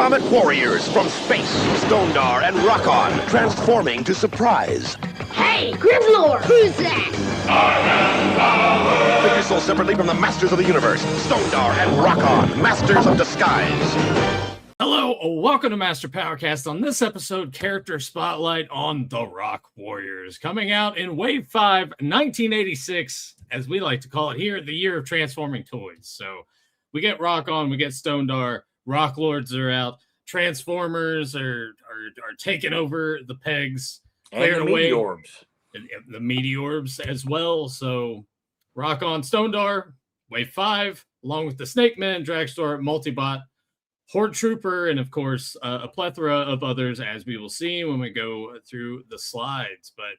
Comet warriors from space, Stonedar and Rokkon, transforming to surprise. Hey, Gryffindor! Who's that? Figures sold separately from the Masters of the Universe, Stonedar and Rokkon, Masters of Disguise. Hello, welcome to Master Powercast. On this episode, character spotlight on the Rock Warriors, coming out in Wave 5, 1986, as we like to call it here, the year of transforming toys. So we get Rokkon, we get Stonedar, Rock Lords are out, Transformers are taking over the pegs, and the Meteorbs. The Meteorbs as well. So Rokkon, Stonedar, Wave 5, along with the Snake Man, Dragstore, Multibot, Horde Trooper, and of course a plethora of others, as we will see when we go through the slides. But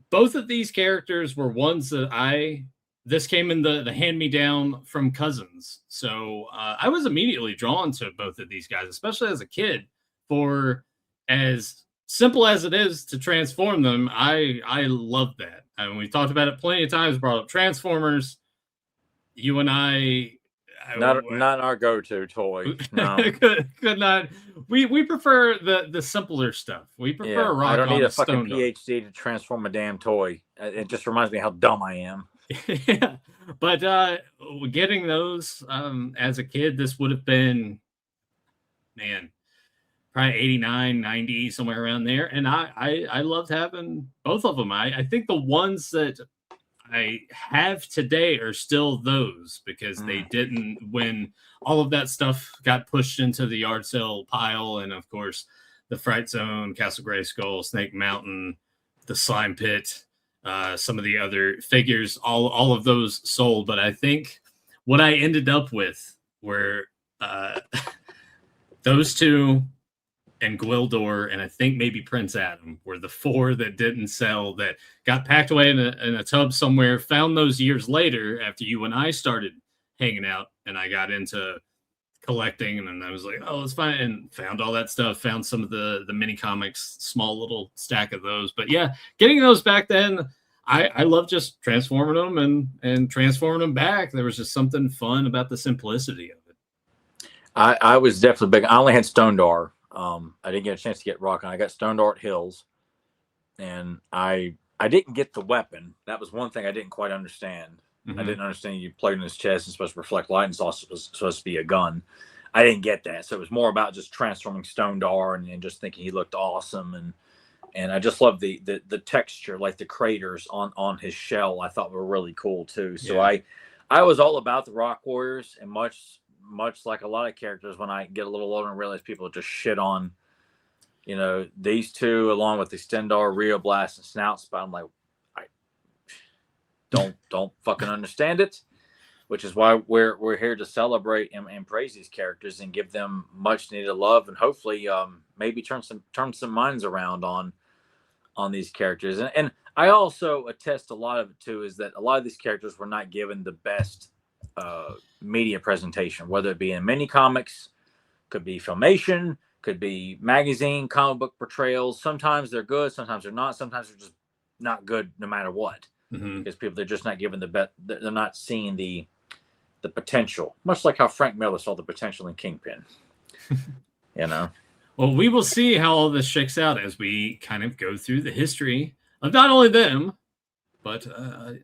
both of these characters were ones that this came in the hand-me-down from cousins. So I was immediately drawn to both of these guys, especially as a kid. For as simple as it is to transform them, I love that. I mean, we talked about it plenty of times, brought up Transformers. You and I not our go-to toy. No. could not. We prefer the simpler stuff. We prefer Rokkon. I don't need a fucking PhD to transform a damn toy. It just reminds me how dumb I am. Yeah, but getting those as a kid, this would have been, man, probably 89, 90, somewhere around there. And I loved having both of them. I think the ones that I have today are still those, because they didn't, when all of that stuff got pushed into the yard sale pile, and of course the Fright Zone, Castle Grayskull, Snake Mountain, the Slime Pit, some of the other figures, all of those sold. But I think what I ended up with were those two and Gwildor, and I think maybe Prince Adam were the four that didn't sell, that got packed away in a tub somewhere. Found those years later after you and I started hanging out, and I got into collecting, and then I was like, oh, it's fine, and found all that stuff. Found some of the mini comics, small little stack of those. But yeah, getting those back then, I love just transforming them and transforming them back. There was just something fun about the simplicity of it. I was definitely big. I only had Stonedar. I didn't get a chance to get Rokkon. I got Stonedar at Hills, and I didn't get the weapon. That was one thing I didn't quite understand. Mm-hmm. I didn't understand you played in his chest and supposed to reflect light, and it's also supposed to be a gun. I didn't get that, so it was more about just transforming Stonedar and just thinking he looked awesome, and I just loved the texture, like the craters on his shell. I thought were really cool too. So yeah. I was all about the Rock Warriors, and much like a lot of characters, when I get a little older and realize people just shit on, these two, along with the Stendarr, Rio Blast, and Snout Spot. I'm like, I don't fucking understand it, which is why we're here to celebrate and praise these characters and give them much needed love, and hopefully maybe turn some minds around on these characters. And I also attest a lot of it too, is that a lot of these characters were not given the best media presentation, whether it be in mini comics, could be Filmation, could be magazine, comic book portrayals. Sometimes they're good, sometimes they're not, sometimes they're just not good no matter what. Mm-hmm. Because they're just not given they're not seeing the potential, much like how Frank Miller saw the potential in Kingpin. Well, we will see how all this shakes out as we kind of go through the history of not only them, but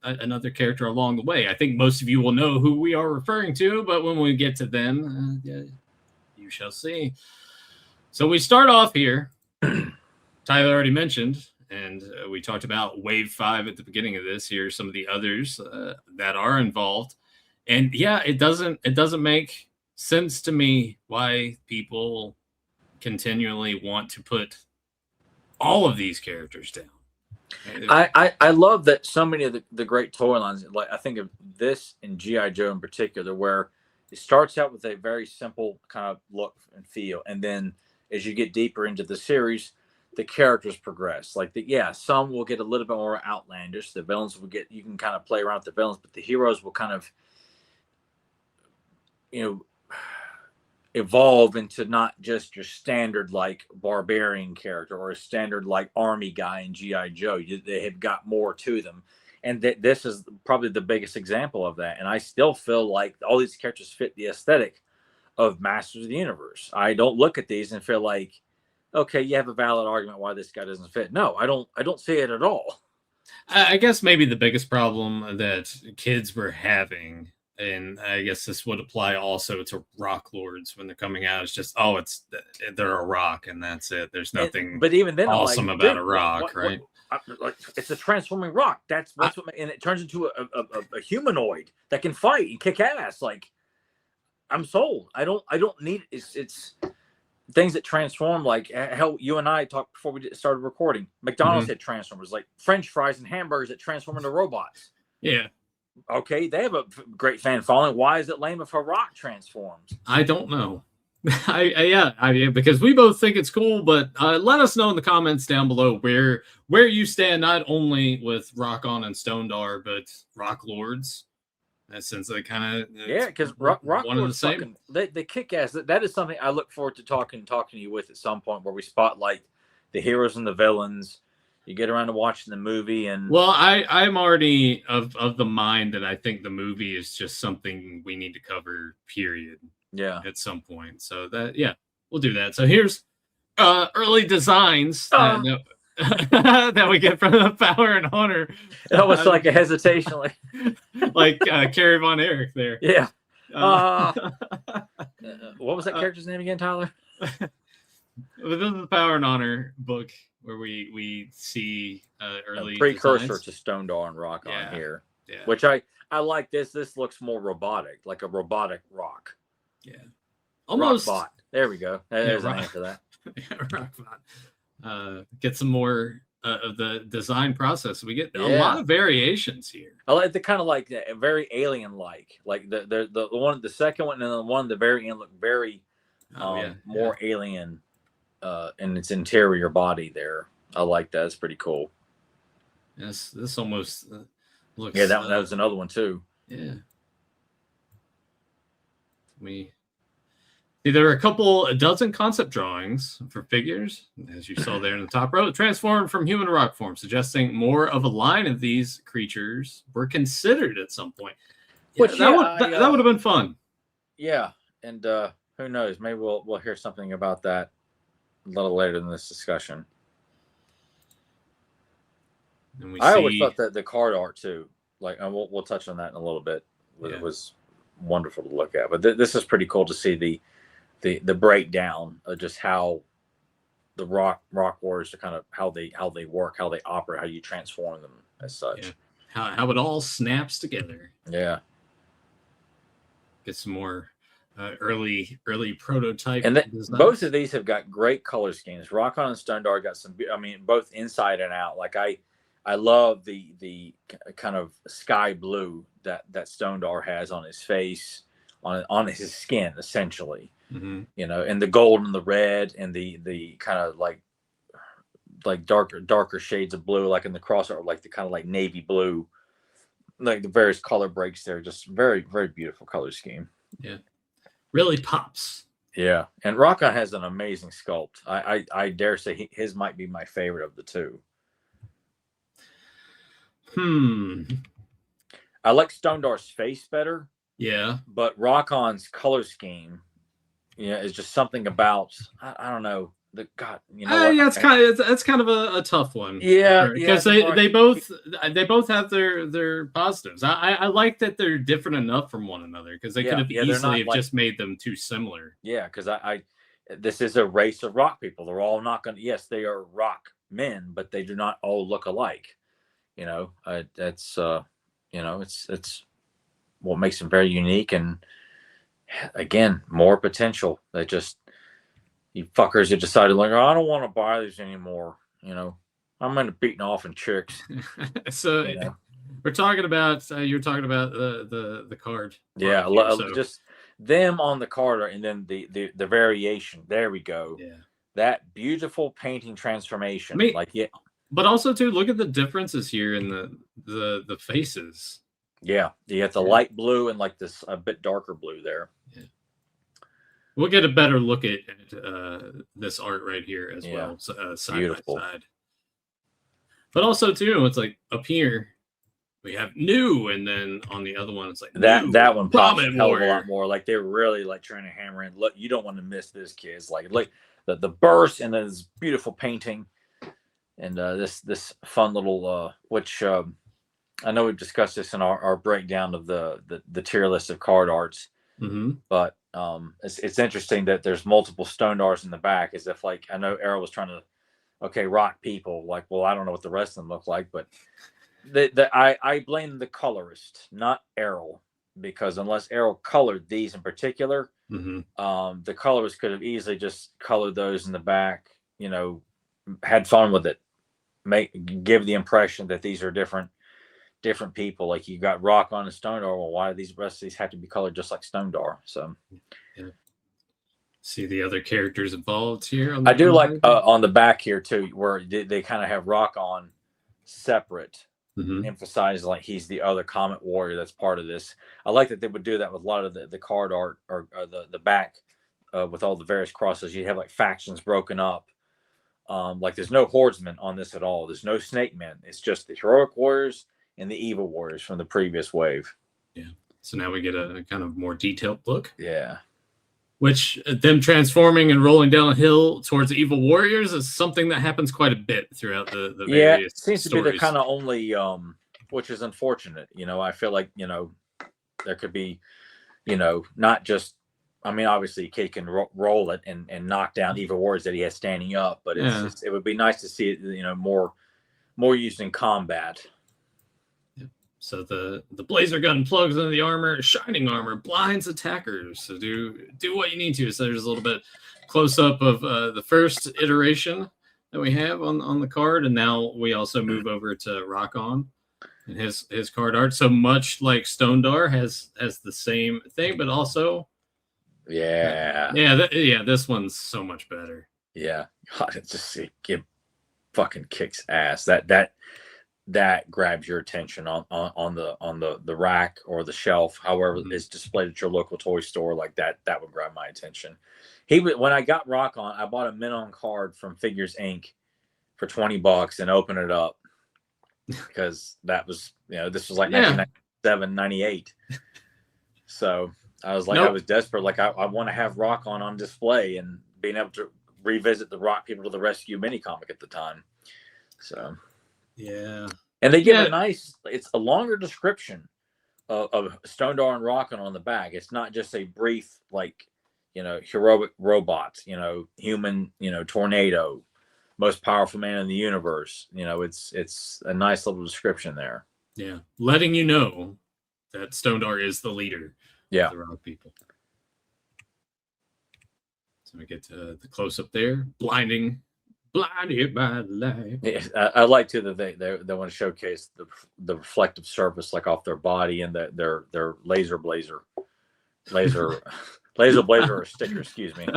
another character along the way. I think most of you will know who we are referring to, but when we get to them, you shall see. So we start off here. Tyler already mentioned, and we talked about Wave 5 at the beginning of this. Here are some of the others that are involved. And yeah, it doesn't make sense to me why people continually want to put all of these characters down. I love that so many of the great toy lines, like I think of this and G.I. Joe in particular, where it starts out with a very simple kind of look and feel, and then as you get deeper into the series, the characters progress. Like some will get a little bit more outlandish. The villains you can kind of play around with the villains, but the heroes will kind of evolve into not just your standard like barbarian character or a standard like army guy in G.I. Joe. They have got more to them, and this is probably the biggest example of that. And I still feel like all these characters fit the aesthetic of Masters of the Universe. I don't look at these and feel like, okay, you have a valid argument why this guy doesn't fit. No, I don't see it at all. I guess maybe the biggest problem that kids were having, and I guess this would apply also to rock lords when they're coming out, is just, they're a rock and that's it. There's nothing but even then, awesome like, about a rock, right? Like, it's a transforming rock. That's what, and it turns into a humanoid that can fight and kick ass. Like, I'm sold. I don't need it's things that transform, like how you and I talked before we started recording. McDonald's had Transformers, like French fries and hamburgers that transform into robots. Yeah. Okay, they have a great fan following. Why is it lame if a rock transforms? I don't know. Because we both think it's cool, but let us know in the comments down below where you stand, not only with Rokkon and Stonedar, but Rock Lords. Since they kind of because Rock one of the same. Fucking, they kick ass. That is something I look forward to talking to you with at some point, where we spotlight the heroes and the villains. You get around to watching the movie, and well, I'm already of the mind that I think the movie is just something we need to cover. Period. Yeah. At some point, so that we'll do that. So here's early designs that we get from the Power and Honor. That was like a hesitation, like Carrie Von Erich there. Yeah. What was that character's name again, Tyler? Within the Power and Honor book, where we see early precursor designs to Stonedar and Rokkon here, which I like this. This looks more robotic, like a robotic rock. Yeah, almost. Rockbot. There we go. There's an answer to that. Rockbot. Get some more of the design process. We get a lot of variations here. I like the kind of like very alien-like, like the one, the second one, and the one at the very end look very more alien in its interior body. There, I like that. It's pretty cool. Yes, this almost looks. Yeah, that was another one too. Yeah. There are a dozen concept drawings for figures, as you saw there in the top row, transformed from human rock form, suggesting more of a line of these creatures were considered at some point. That would have been fun. Yeah, and who knows? Maybe we'll hear something about that a little later in this discussion. I always thought that the card art too, like, and we'll touch on that in a little bit. It was wonderful to look at, but this is pretty cool to see the breakdown of just how the rock warriors, kind of how they work, how they operate, how you transform them as such. Yeah. How it all snaps together. Yeah. Get some more early prototype. And both of these have got great color schemes. Rokkon and Stonedar got some. I mean, both inside and out. Like I love the kind of sky blue that Stonedar has on his face, on his skin, essentially. Mm-hmm. You know, and the gold and the red and the kind of like darker shades of blue, like in the crossover, like the kind of like navy blue, like the various color breaks there. Just very, very beautiful color scheme. Yeah, really pops. Yeah, and Rokkon has an amazing sculpt. I dare say his might be my favorite of the two. I like Stonedar's face better. Yeah, but Rokkon's color scheme, is just something about I don't know. It's kind of a tough one. Yeah, because they both have their positives. I like that they're different enough from one another, because they could have easily just made them too similar. Yeah, because this is a race of rock people. They're all not going to. Yes, they are rock men, but they do not all look alike. It's what makes them very unique, and again, more potential. They just. You fuckers have decided, like, I don't want to buy these anymore. I'm into beating off and chicks. So we're talking about you're talking about the card. Yeah, just them on the card, and then the variation. There we go. Yeah, that beautiful painting transformation. But also too, look at the differences here in the faces. Yeah, you have the light blue and like this a bit darker blue there. Yeah. We'll get a better look at this art right here as well, side by side. But also too, it's like up here, we have new, and then on the other one it's like that one pops a Comet hell of a Warrior. lot more. Like they're really like trying to hammer in. Look, you don't want to miss this, kids. Like the burst and this beautiful painting, and this fun little which I know we've discussed this in our breakdown of the tier list of card arts. Mm-hmm. But it's interesting that there's multiple Stonedars in the back, as if like I know Arrow was trying to rock people. Like, well, I don't know what the rest of them look like, but I blame the colorist, not Arrow, because unless Arrow colored these in particular, the colorist could have easily just colored those in the back. You know, had fun with it, give the impression that these are different people. Like you got Rokkon and Stonedar. Well, why do these rest of these have to be colored just like Stonedar? So, yeah. See the other characters involved here. I do like on the back here too, where they kind of have Rokkon separate, emphasizing like he's the other Comet Warrior that's part of this. I like that they would do that with a lot of the card art or the back with all the various crosses. You have like factions broken up. Like there's no Hordemen on this at all. There's no Snake Men. It's just the Heroic Warriors and the Evil Warriors from the previous wave. Yeah. So now we get a kind of more detailed look. Yeah. Which them transforming and rolling down a hill towards Evil Warriors is something that happens quite a bit throughout the various it seems stories. to be the kind of only which is unfortunate. You know, I feel like, you know, there could be, you know, not just, I mean, obviously Kid can roll it and knock down Evil Warriors that he has standing up, but it's just, it would be nice to see it, you know, more used in combat. So the blazer gun plugs into the armor, shining armor blinds attackers. So do what you need to. So there's a little bit close up of the first iteration that we have on the card, and now we also move over to Rokkon and his card art. So much like Stonedar has the same thing, but also this one's so much better. Yeah, God, it just it fucking kicks ass. That grabs your attention on the rack or the shelf, however it's displayed at your local toy store. Like that would grab my attention. When I got Rokkon, I bought a mint-on card from Figures Inc. for $20 and opened it up because that was, you know, this was like 1997, 98. So I was like, I was desperate. Like I want to have Rokkon on display and being able to revisit the Rock People to the Rescue mini comic at the time. So. Yeah. And they give a nice, it's a longer description of Stonedar and Rokkon on the back. It's not just a brief, like, you know, heroic robots, you know, human, you know, tornado, most powerful man in the universe. You know, it's a nice little description there. Yeah. Letting you know that Stonedar is the leader of the Rock People. So we get to the close up there, blinded by the light. Yeah, I like too that they want to showcase the reflective surface like off their body and their laser blazer or sticker, excuse me.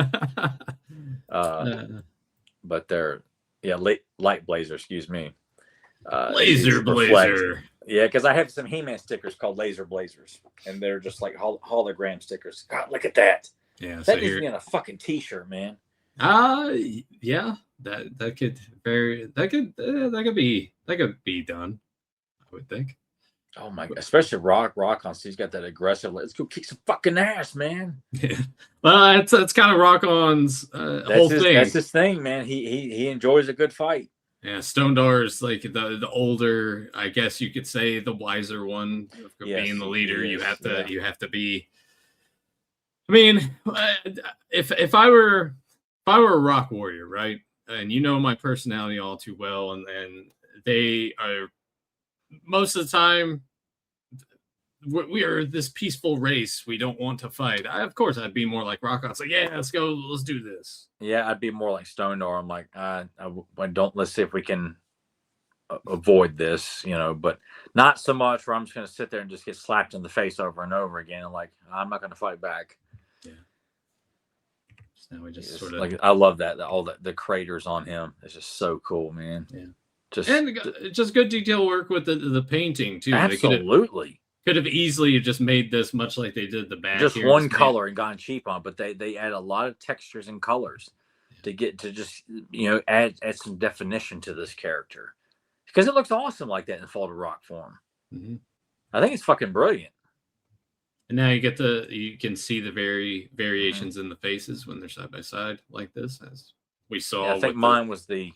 But they're light blazer, excuse me. Laser blazer. Yeah, because I have some He-Man stickers called laser blazers, and they're just like hologram stickers. God, look at that. Yeah, that needs to be on a fucking t-shirt, man. Yeah. That could be done, I would think. Oh my god, especially Rokkon. So he's got that aggressive. Let's go kick some fucking ass, man. Yeah. Well, it's kind of Rokkon's whole thing. That's his thing, man. He enjoys a good fight. Yeah, Stonedar's like the older, I guess you could say, the wiser one. Being the leader, you have to be. I mean, if I were a Rock Warrior, right? And you know my personality all too well, and they are most of the time we are this peaceful race. We don't want to fight. Of course, I'd be more like Rokkon. So yeah, let's go. Let's do this. Yeah, I'd be more like Stonedar. I'm like, let's see if we can avoid this, you know, but not so much where I'm just going to sit there and just get slapped in the face over and over again. I'm like, I'm not going to fight back. Yeah. Now we just sort of like, I love that all the craters on him. It's just so cool, man. Yeah. Just good detail work with the painting too. Absolutely. Could have easily just made this much like they did the back. Just one color and gone cheap on, but they add a lot of textures and colors to get to just, you know, add some definition to this character because it looks awesome like that in folded rock form. Mm-hmm. I think it's fucking brilliant. And now you can see the variations in the faces when they're side by side like this, as we saw. Yeah, I think mine was the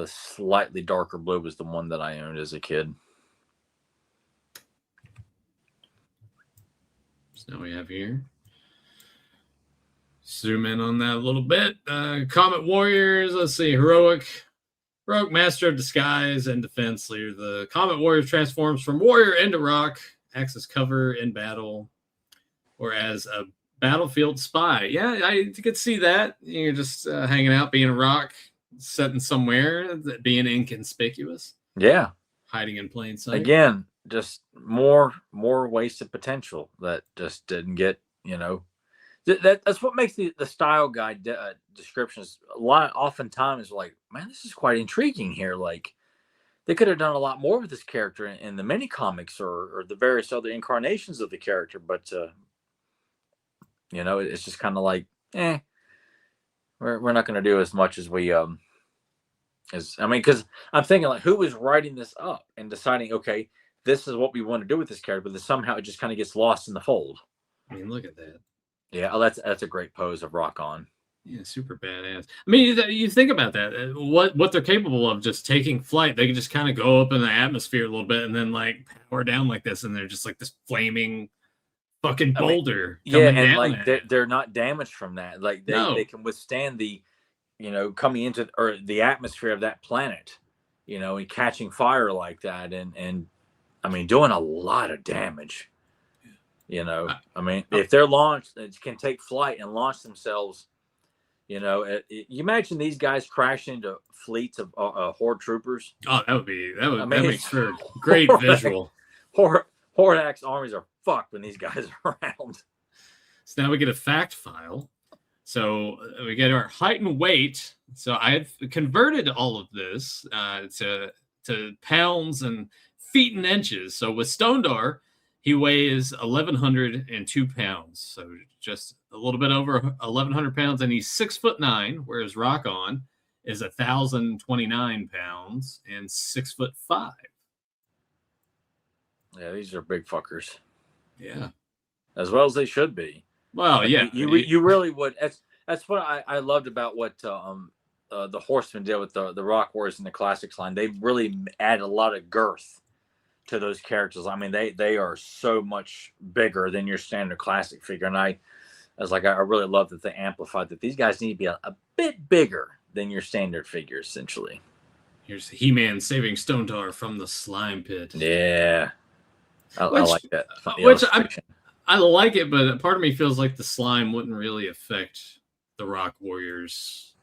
slightly darker blue was the one that I owned as a kid. So now we have here. Zoom in on that a little bit. Comet Warriors. Let's see. Heroic Master of Disguise and Defense Leader. The Comet Warrior transforms from warrior into rock, acts as cover in battle, or as a battlefield spy. Yeah, I could see that. You're just hanging out, being a rock, sitting somewhere, being inconspicuous. Yeah. Hiding in plain sight. Again, just more wasted potential that just didn't get, that's what makes the style guide descriptions oftentimes like, man, this is quite intriguing here. Like, they could have done a lot more with this character in the mini comics or the various other incarnations of the character, but it's just kind of like, we're not going to do as much as we because I'm thinking, like, who is writing this up and deciding, okay, this is what we want to do with this character, but then somehow it just kind of gets lost in the fold. I mean, look at that. Yeah, that's a great pose of Rokkon. Yeah, super badass. I mean, you think about that. What they're capable of, just taking flight. They can just kind of go up in the atmosphere a little bit and then like power down like this, and they're just like this flaming fucking boulder. And like they're not damaged from that. Like they can withstand the, coming into or the atmosphere of that planet, and catching fire like that, and I mean doing a lot of damage. If they're launched, they can take flight and launch themselves. You imagine these guys crashing into fleets of horde troopers. Oh, that makes for great visual. Hordak's armies are fucked when these guys are around. So now we get a fact file. So we get our height and weight. So I've converted all of this to pounds and feet and inches. So with Stonedar, he weighs 1,102 pounds. So just a little bit over 1,100 pounds, and he's 6'9", whereas Rokkon is 1,029 pounds and 6'5". Yeah, these are big fuckers. Yeah, as well as they should be. Well, yeah, you really would. That's what I loved about what the Horsemen did with the Rock Warriors in the Classics line. They really add a lot of girth to those characters. I mean, they are so much bigger than your standard classic figure, and I really love that they amplified that these guys need to be a bit bigger than your standard figure, essentially. Here's He-Man saving Stonedar from the slime pit. Yeah, I like that. I like it, but part of me feels like the slime wouldn't really affect the Rock Warriors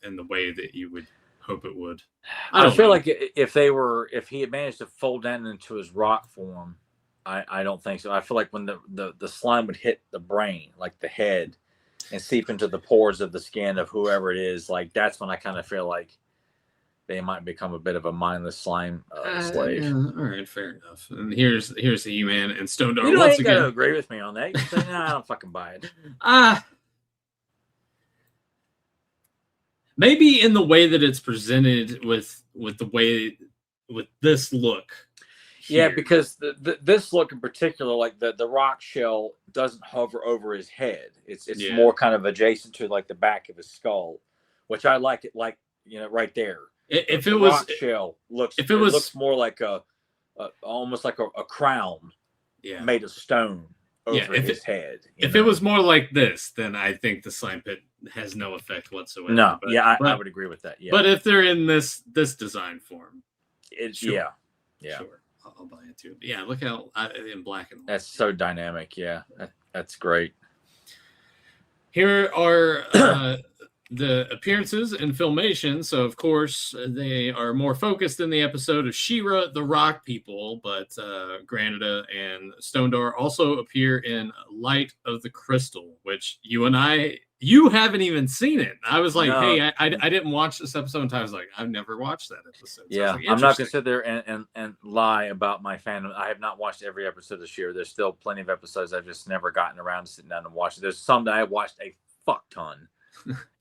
in the way that you would hope it would. I feel like if he had managed to fold down into his rock form, I don't think so. I feel like when the slime would hit the brain, like the head, and seep into the pores of the skin of whoever it is, like that's when I kind of feel like they might become a bit of a mindless slime slave. Yeah, all right, fair enough. And here's the He-Man and Stonedar. You ain't got to agree with me on that. You say, no, I don't fucking buy it. Maybe in the way that it's presented with this look. Here. Yeah, because this look in particular, like the rock shell doesn't hover over his head. It's more kind of adjacent to like the back of his skull, which I like it, like, right there. If the it was rock shell looks more like almost like a crown made of stone over his head. If it was more like this, then I think the slime pit has no effect whatsoever. No, I would agree with that. Yeah, but if they're in this design form, sure. Sure, I'll buy it too. But yeah, look how in black and white. That's so dynamic. Yeah, that's great. Here are the appearances and filmation. So of course they are more focused in the episode of She-Ra, the Rock People, but Granada and Stonedar also appear in Light of the Crystal, which you haven't even seen it. I was like, hey, I didn't watch this episode until I was like, I've never watched that episode. So yeah, I'm not gonna sit there and lie about my fandom. I have not watched every episode this year. There's still plenty of episodes I've just never gotten around to sitting down and watching. There's some that I watched a fuck ton.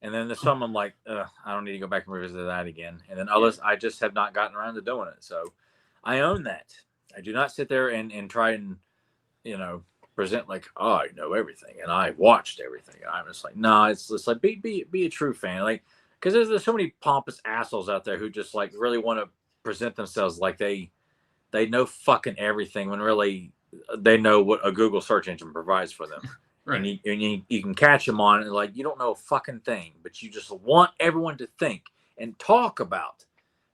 And then there's some I'm like, I don't need to go back and revisit that again. And then others I just have not gotten around to doing it. So I own that. I do not sit there and try and, present like, oh, I know everything and I watched everything. And I'm just like, no, it's just like be a true fan. Like, because there's so many pompous assholes out there who just like really want to present themselves like they know fucking everything when really they know what a Google search engine provides for them. Right. And you can catch them on it, like you don't know a fucking thing, but you just want everyone to think and talk about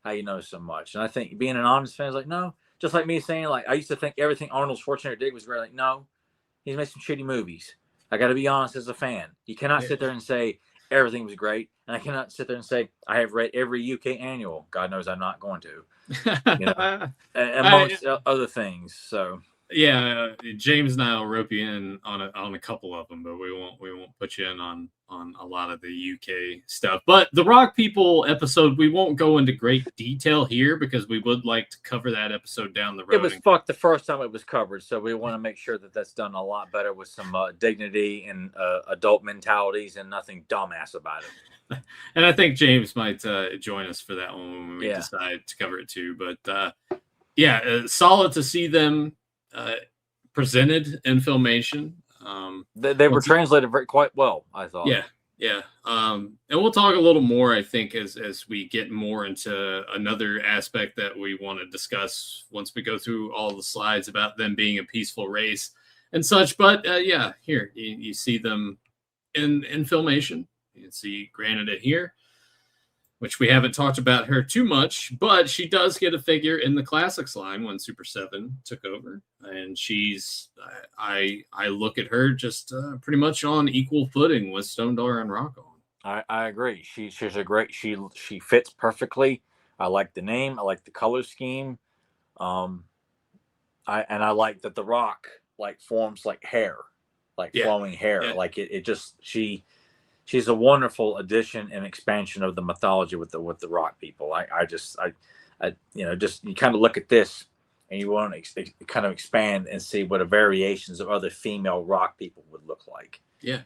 how you know so much. And I think being an honest fan is like, no, just like me saying, like, I used to think everything Arnold Schwarzenegger did was great. Like, no, he's made some shitty movies. I got to be honest as a fan. You cannot sit there and say everything was great. And I cannot sit there and say, I have read every UK annual. God knows I'm not going to, amongst other things. So. Yeah, James and I will rope you in on a couple of them, but we won't put you in on a lot of the UK stuff. But the Rock People episode, we won't go into great detail here because we would like to cover that episode down the road. It was fucked the first time it was covered, so we want to make sure that that's done a lot better with some dignity and adult mentalities and nothing dumbass about it. And I think James might join us for that one when we decide to cover it too. But solid to see them presented in Filmation. They were translated quite well, I thought. Yeah. And we'll talk a little more, I think, as we get more into another aspect that we want to discuss once we go through all the slides about them being a peaceful race and such. But here you see them in Filmation. You can see Granada here, which we haven't talked about her too much, but she does get a figure in the Classics line when Super 7 took over. And she's, I look at her just pretty much on equal footing with Stonedar and Rokkon. I agree. She's a great, she fits perfectly. I like the name. I like the color scheme. I like that the Rock like forms like hair, like flowing hair. Yeah. Like it just, she's a wonderful addition and expansion of the mythology with the Rock People. You kind of look at this and you want to kind of expand and see what a variations of other female Rock People would look like. Yeah.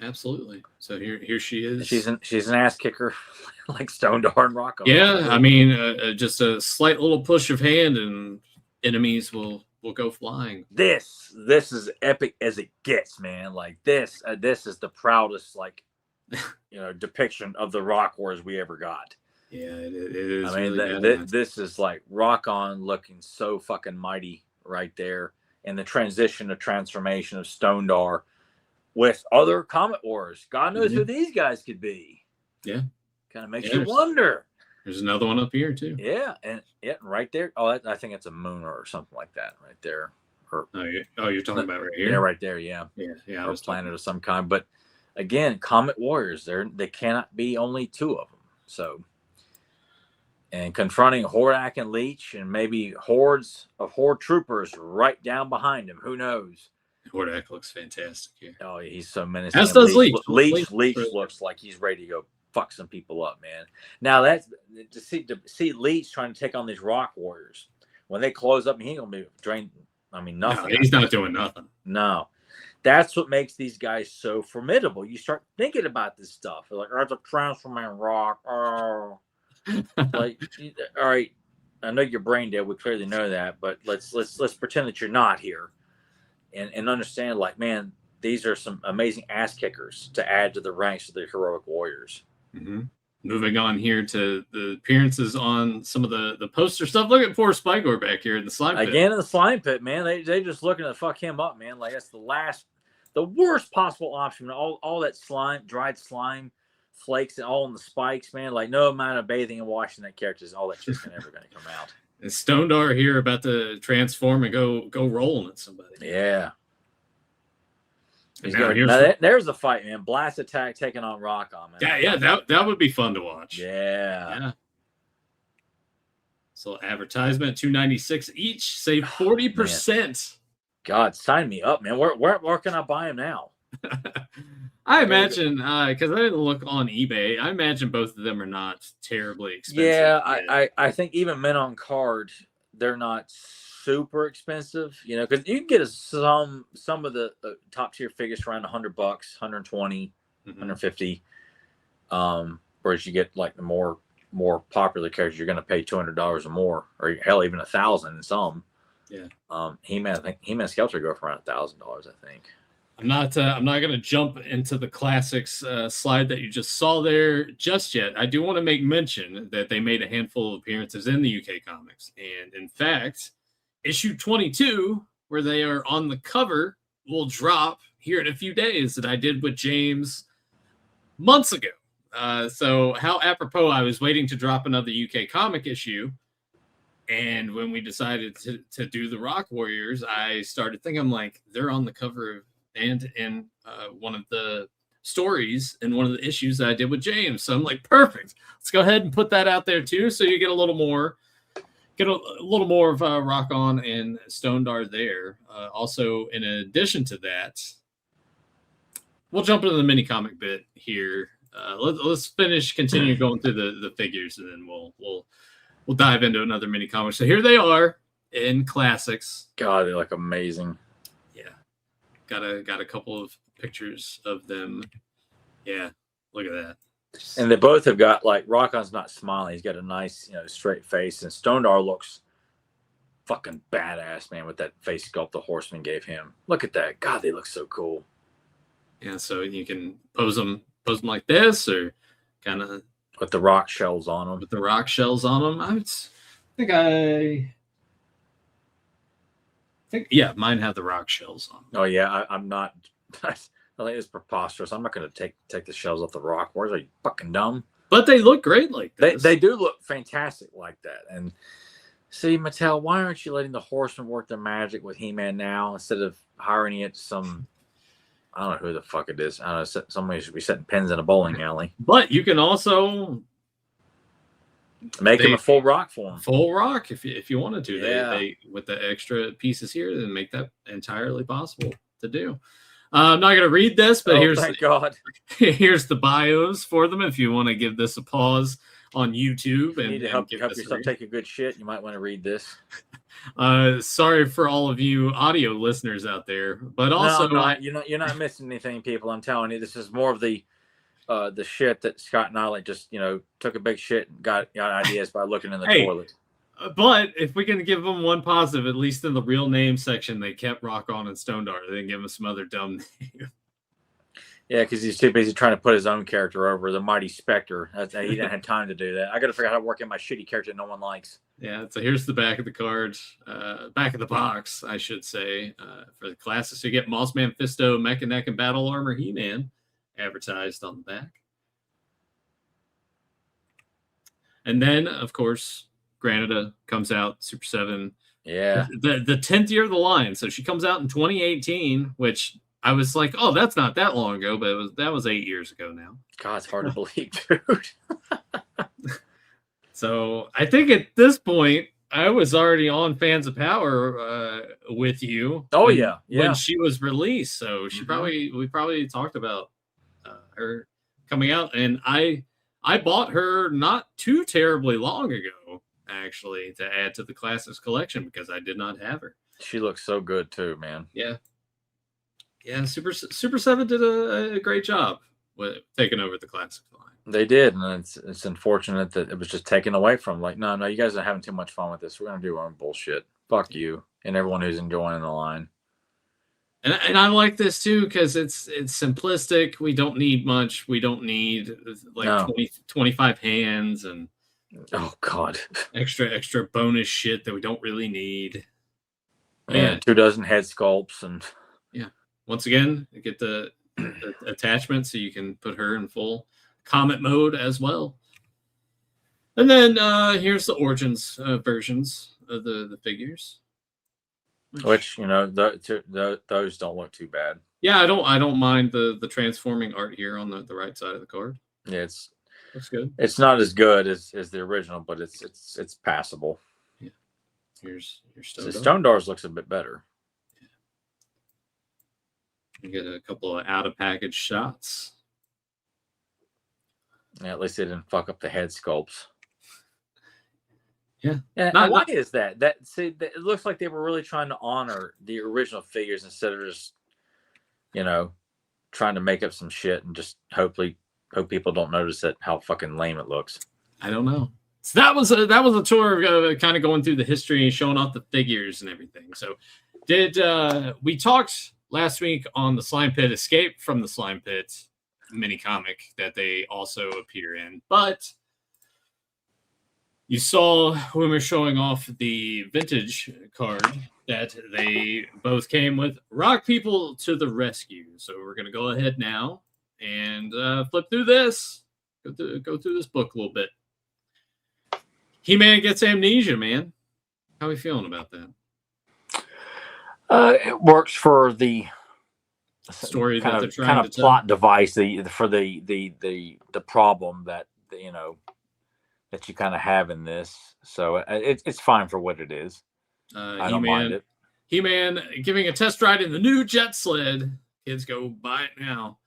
Absolutely. So here she is. She's an ass kicker like Stonedar and Rokkon. Yeah. I mean, just a slight little push of hand and enemies will go flying. This is epic as it gets, man. Like this is the proudest depiction of the Rock Wars we ever got. Yeah, it is. I mean, really this is like Rokkon looking so fucking mighty right there, and the transition to transformation of Stonedar with other Comet Wars. God knows who these guys could be. Yeah, kind of makes you wonder. There's another one up here too. Yeah, and right there. Oh, I think it's a moon or something like that right there. You're talking about right here. Yeah, right there. Yeah. Or a planet of some kind. But again, Comet Warriors. They cannot be only two of them. So, and confronting Hordak and Leech, and maybe hordes of Horde troopers right down behind him. Who knows? Hordak looks fantastic here. Oh, he's so menacing. As does Leech. Leech looks like he's ready to go fuck some people up, man. Now that's to see Leech trying to take on these Rock Warriors. When they close up, he ain't gonna be drained. I mean, nothing. No, he's not doing nothing. No, that's what makes these guys so formidable. You start thinking about this stuff, like, it's a transforming Rock. Oh, like, all right. I know you're brain dead. We clearly know that, but let's pretend that you're not here, and understand, like, man, these are some amazing ass kickers to add to the ranks of the heroic warriors. Mm-hmm. Moving on here to the appearances on some of the poster stuff. Look at poor Spygor back here in the slime pit. Again in the slime pit, man. They just looking to fuck him up, man. Like that's the worst possible option. All that slime, dried slime flakes, and all in the spikes, man. Like no amount of bathing and washing that character is all that shit's ever going to come out. And Stonedar here about to transform and go rolling at somebody. Yeah. There's the fight, man. Blast attack taking on Rokkon, man. Yeah, that would be fun to watch. Yeah. So advertisement, $296 each, save 40%. God, sign me up, man. Where can I buy them now? I imagine because I didn't look on eBay. I imagine both of them are not terribly expensive. Yeah, I think even men on card, they're not super expensive, because you can get some of the top tier figures for around $100, 120, 150. Whereas you get like the more more popular characters, you're going to pay $200 or more, or hell, even $1,000 in some. Yeah. He-Man, I think He-Man Skeletor go for around $1,000, I think. I'm not going to jump into the classics slide that you just saw there just yet. I do want to make mention that they made a handful of appearances in the UK comics, and in fact, issue 22, where they are on the cover, will drop here in a few days. That I did with James months ago. So how apropos! I was waiting to drop another UK comic issue. And when we decided to do the Rock Warriors, I started thinking, I'm like, they're on the cover and in one of the stories in one of the issues that I did with James. So I'm like, perfect. Let's go ahead and put that out there too, so you get a little more of Rokkon and Stonedar there. Also, in addition to that, we'll jump into the mini comic bit here. Let's continue going through the figures, and then we'll dive into another mini comic. So here they are in classics. God, they look amazing. Yeah, got a couple of pictures of them. Yeah, look at that. And they both have got, like, Rockon's not smiling. He's got a nice, straight face, and Stonedar looks fucking badass, man, with that face sculpt the Horseman gave him. Look at that. God, they look so cool. Yeah, so you can pose them like this, or kind of with the rock shells on them. With the rock shells on them. I think, yeah, mine have the rock shells on them. Oh, yeah, I'm not. I think it's preposterous. I'm not going to take the shells off the Rock Wars. Are you fucking dumb? But they look great like this. They do look fantastic like that. And see, Mattel, why aren't you letting the Horsemen work their magic with He-Man now instead of hiring it some? I don't know who the fuck it is. I don't know. Somebody should be setting pins in a bowling alley. But you can also make him a full rock form. Full rock if you wanted to. Yeah. They with the extra pieces here, then make that entirely possible to do. I'm not going to read this, but thank God. Here's the bios for them. If you want to give this a pause on YouTube and you need to help yourself take a good shit, you might want to read this. Sorry for all of you audio listeners out there, but also you're not missing anything, people. I'm telling you, this is more of the shit that Scott and I just took a big shit and got ideas by looking in the toilet. But if we can give them one positive, at least in the real name section, they kept Rokkon and Stonedar. They didn't give him some other dumb name. Yeah, because he's too busy trying to put his own character over, the Mighty Spectre. He didn't have time to do that. I got to figure out how to work in my shitty character that no one likes. Yeah, so here's the back of the card, back of the box, I should say, for the classics. You get Mossman, Fisto, Mechanic, and Battle Armor He-Man advertised on the back. And then, of course, Granada comes out, Super 7. Yeah. The 10th year of the line. So she comes out in 2018, which I was like, oh, that's not that long ago, but that was 8 years ago now. God, it's hard to believe, dude. So I think at this point, I was already on Fans of Power with you. Oh, yeah. When she was released. So we probably talked about her coming out. And I bought her not too terribly long ago, actually, to add to the Classics collection because I did not have her. She looks so good too, man. Yeah. Super 7 did a great job with taking over the Classics line. They did, and it's unfortunate that it was just taken away from. Like, no, you guys are having too much fun with this. We're gonna do our own bullshit. Fuck you and everyone who's enjoying the line. And I like this too because it's simplistic. We don't need much. We don't need 25 hands and oh god, extra bonus shit that we don't really need. And 24 head sculpts and yeah. Once again, you get the attachment so you can put her in full Comet mode as well. And then here's the Origins versions of the figures. Which those don't look too bad. Yeah, I don't mind the transforming art here on the right side of the card. Yeah, it's looks good. It's not as good as the original, but it's passable. Yeah. Here's Stonedar's looks a bit better. Yeah. You get a couple of out of package shots. Yeah, at least they didn't fuck up the head sculpts. Yeah. Why is that? It looks like they were really trying to honor the original figures instead of just, trying to make up some shit and just hope people don't notice how fucking lame it looks. I don't know. So that was a tour of kind of going through the history and showing off the figures and everything. So we talked last week on the Slime Pit Escape from the Slime Pit mini comic that they also appear in, but you saw when we were showing off the vintage card that they both came with Rock People to the Rescue. So we're going to go ahead now and flip through this. Go through this book a little bit. He-Man gets amnesia, man. How are we feeling about that? It works for the story that they're trying to plot tell. device for the problem that that you kind of have in this. So it's fine for what it is. I don't mind it. He-Man giving a test ride in the new jet sled. Kids go buy it now.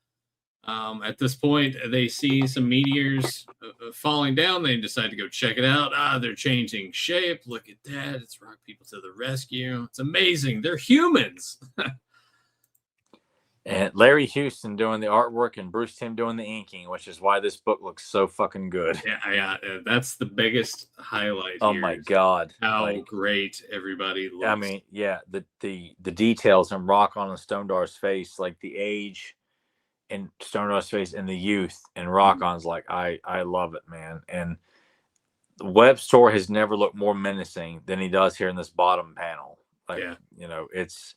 At this point, they see some meteors falling down. They decide to go check it out. They're changing shape. Look at that. It's Rock People to the Rescue. It's amazing. They're humans. And Larry Houston doing the artwork and Bruce Timm doing the inking, which is why this book looks so fucking good. Yeah, that's the biggest highlight. Oh my God. How great everybody looks. I mean, yeah, the details in Rokkon and Stonedar's face, like the age in Stonedar's face and the youth, and Rockon's like, I love it, man. And the web store has never looked more menacing than he does here in this bottom panel. Like, it's,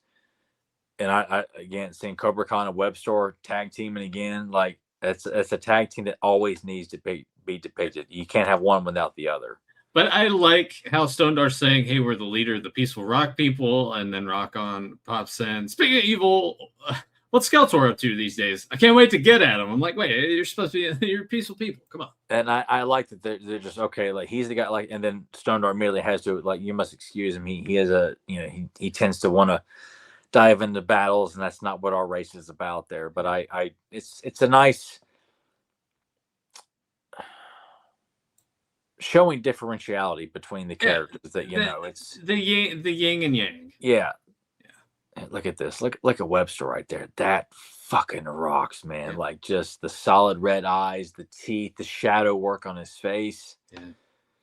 and I again, seeing Cobra Khan and web store tag teaming again, like it's a tag team that always needs to be depicted. You can't have one without the other. But I like how Stonedar's saying, hey, we're the leader of the peaceful rock people, and then Rokkon pops in. Speaking of evil, what's Skeletor up to these days? I can't wait to get at him. I'm like, wait, you're supposed to be, you're peaceful people. Come on. And I like that they're just, okay, like he's the guy, like, and then Stonedar immediately has to, like, you must excuse him. He has a, he tends to want to dive into battles, and that's not what our race is about there. But it's a nice showing differentiality between the characters that, it's the yin and yang. Yeah. Look at this. Look at Webster right there. That fucking rocks, man. Like, just the solid red eyes, the teeth, the shadow work on his face. Yeah.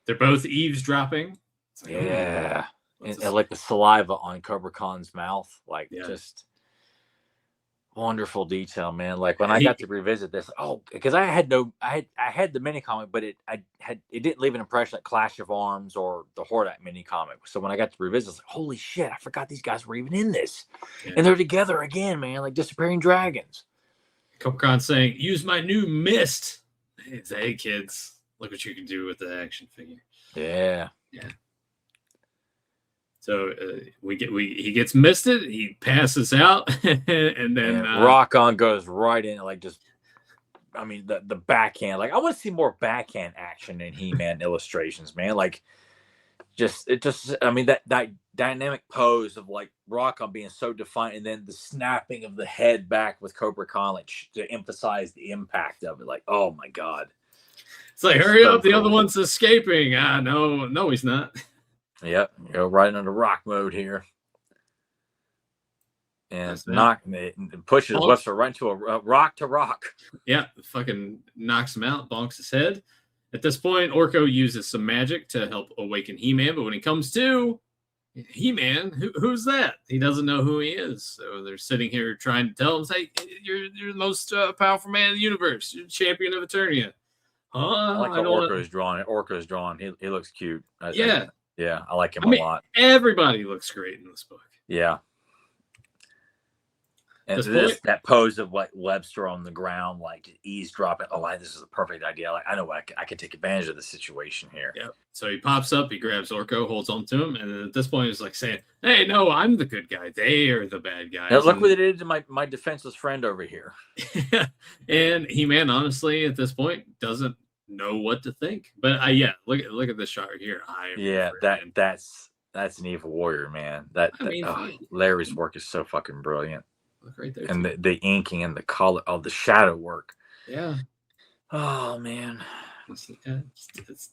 They're both eavesdropping. Like, yeah. And like the saliva on Cobra Khan's mouth. Like, just wonderful detail, man. Like, when I got to revisit this, because I had the mini comic, but it didn't leave an impression like Clash of Arms or the Hordak mini comic. So when I got to revisit, I was like, holy shit, I forgot these guys were even in this. And they're together again, man, like disappearing dragons. Cobra Khan saying, use my new mist. Hey kids, look what you can do with the action figure. Yeah. So he gets misted, he passes out, and then Rokkon goes right in, like, just, I mean, the backhand. Like, I want to see more backhand action in He-Man illustrations, man. Like, I mean, that dynamic pose of like Rokkon being so defiant, and then the snapping of the head back with Cobra Khan, like, to emphasize the impact of it. Like, oh my God. It's like, hurry up, the other one's escaping. No, he's not. Yep, you're right into rock mode here, and pushes Webster right into a rock to rock. Yeah, fucking knocks him out, bonks his head. At this point, Orko uses some magic to help awaken He-Man, but when he comes to, He-Man, who's that? He doesn't know who he is. So they're sitting here trying to tell him, hey, you're the most powerful man in the universe. You're the champion of Eternia. I like how Orko's drawn. Orko's drawn. He looks cute. Yeah, I like him a lot. Everybody looks great in this book. Yeah. And that pose of like Webster on the ground, like eavesdropping. Oh, this is a perfect idea. Like, I know I could take advantage of the situation here. Yeah. So he pops up, he grabs Orko, holds on to him, and at this point he's like saying, hey, no, I'm the good guy. They are the bad guys. Now, look what they did to my defenseless friend over here. And He-Man, honestly, at this point, doesn't know what to think. But look at this shot right here. That's an evil warrior, man. Larry's work is so fucking brilliant. Look right there, and the inking and the color, the shadow work. Yeah. Oh man,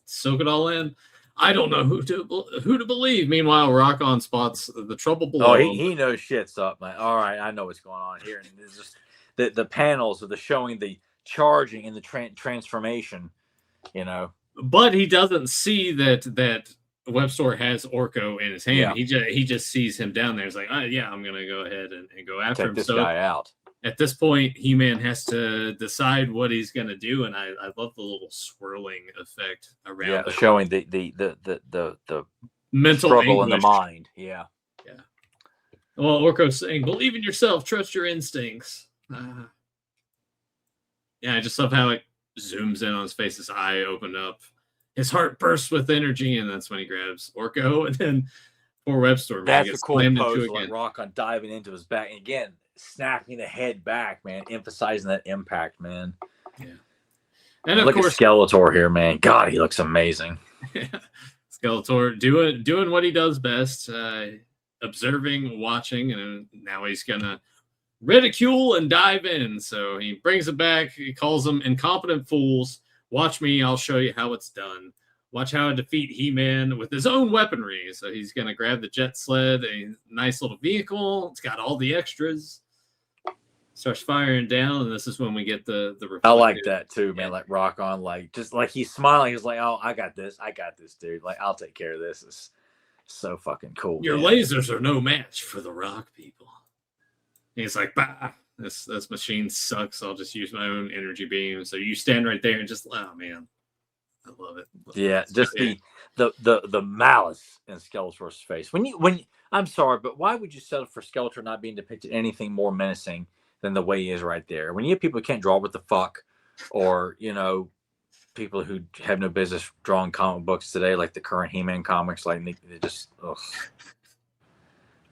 soak it all in. I don't know who to believe. Meanwhile, Rokkon spots the trouble below. Oh, he knows shit's up, man. All right, I know what's going on here. And it's just the panels of the showing the charging and the transformation. but he doesn't see that Webstore has Orko in his hand. Yeah. He just sees him down there. He's like, oh, yeah, I'm gonna go ahead and go after Take him. this So guy out. at this point, He-Man has to decide what he's gonna do, and I love the little swirling effect around it. Showing the Mental struggle anguish in the mind. Yeah. Well, Orko's saying, believe in yourself, trust your instincts. I just love how it zooms in on his face, his eye opened up. His heart bursts with energy, and that's when he grabs Orko, and then poor Webstore, man, That's a cool pose, like Rokkon diving into his back. And again, snapping the head back, man, emphasizing that impact, man. Yeah. And of look course, at Skeletor here, man. God, he looks amazing. Skeletor doing what he does best, observing, watching, and now he's gonna ridicule and dive in. So he brings it back. He calls them incompetent fools. Watch me. I'll show you how it's done. Watch how I defeat He-Man with his own weaponry. So he's gonna grab the jet sled, a nice little vehicle. It's got all the extras. Starts firing down, and this is when we get the I like that too, man. Like Rokkon, like just like he's smiling. He's like, "Oh, I got this, dude. Like I'll take care of this." It's so fucking cool. Your lasers are no match for the rock people. And he's like, "Bah, this machine sucks. I'll just use my own energy beam." So you stand right there and just, oh man, I love it. Yeah, just the malice in Skeletor's face. When I'm sorry, but why would you settle for Skeletor not being depicted anything more menacing than the way he is right there? When you have people who can't draw what the fuck, or people who have no business drawing comic books today, like the current He-Man comics, like they just, ugh.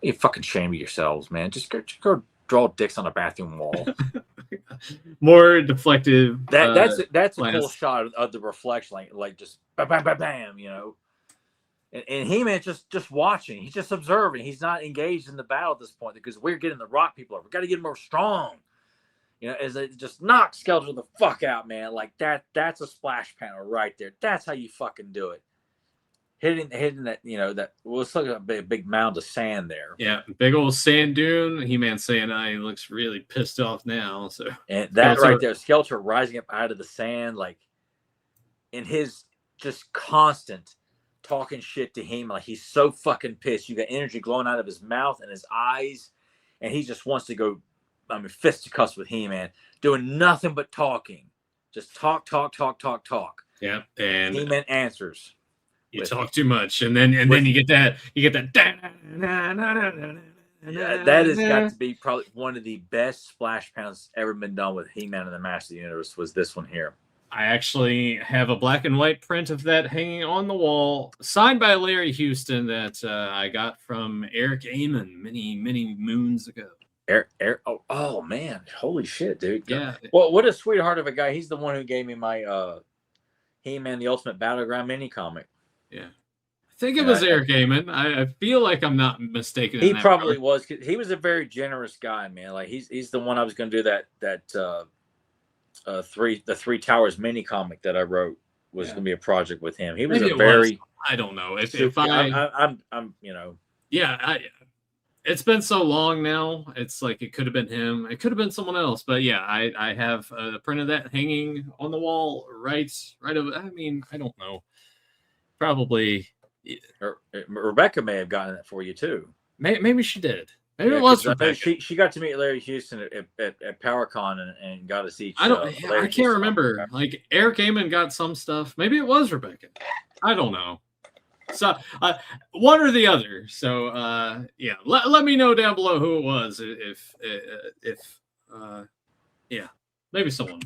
You fucking shame of yourselves, man. Just go draw dicks on a bathroom wall. More deflective. That's a cool shot of the reflection, like just bam, bam, bam, bam, And He-Man just watching. He's just observing. He's not engaged in the battle at this point because we're getting the rock people over. We got to get them more strong. As it just knocks Skeletor the fuck out, man. Like that's a splash panel right there. That's how you fucking do it. Hitting that, let's look at a big mound of sand there. Yeah, big old sand dune. He-Man saying, he looks really pissed off now. So and that right there, Skeletor rising up out of the sand, like in his just constant talking shit to him, like he's so fucking pissed. You got energy glowing out of his mouth and his eyes, and he just wants to go, fisticuffs with He-Man, doing nothing but talking. Just talk. Yeah, and He-Man answers. You talk too much, and then you get that. Yeah, that has got to be probably one of the best splash panels ever been done with He-Man and the Master of the Universe. Was this one here? I actually have a black and white print of that hanging on the wall, signed by Larry Houston, that I got from Eric Amon many moons ago. Eric, oh man, holy shit, dude! Yeah. Well, what a sweetheart of a guy. He's the one who gave me my He-Man: The Ultimate Battleground mini comic. Yeah, I think it was Eric Amon. I feel like I'm not mistaken. He probably was. He was a very generous guy, man. Like he's the one I was going to do that the Three Towers mini comic that I wrote was going to be a project with him. He was I don't know if I'm Yeah, it's been so long now. It's like it could have been him. It could have been someone else. But yeah, I have a print of that hanging on the wall right over. I mean, I don't know. Probably. Rebecca may have gotten that for you too. Maybe she did. Maybe it was Rebecca. She got to meet Larry Houston at PowerCon and got to see. I can't remember. Like Eric Amon got some stuff. Maybe it was Rebecca. I don't know. So one or the other. So yeah, let me know down below who it was. If maybe someone.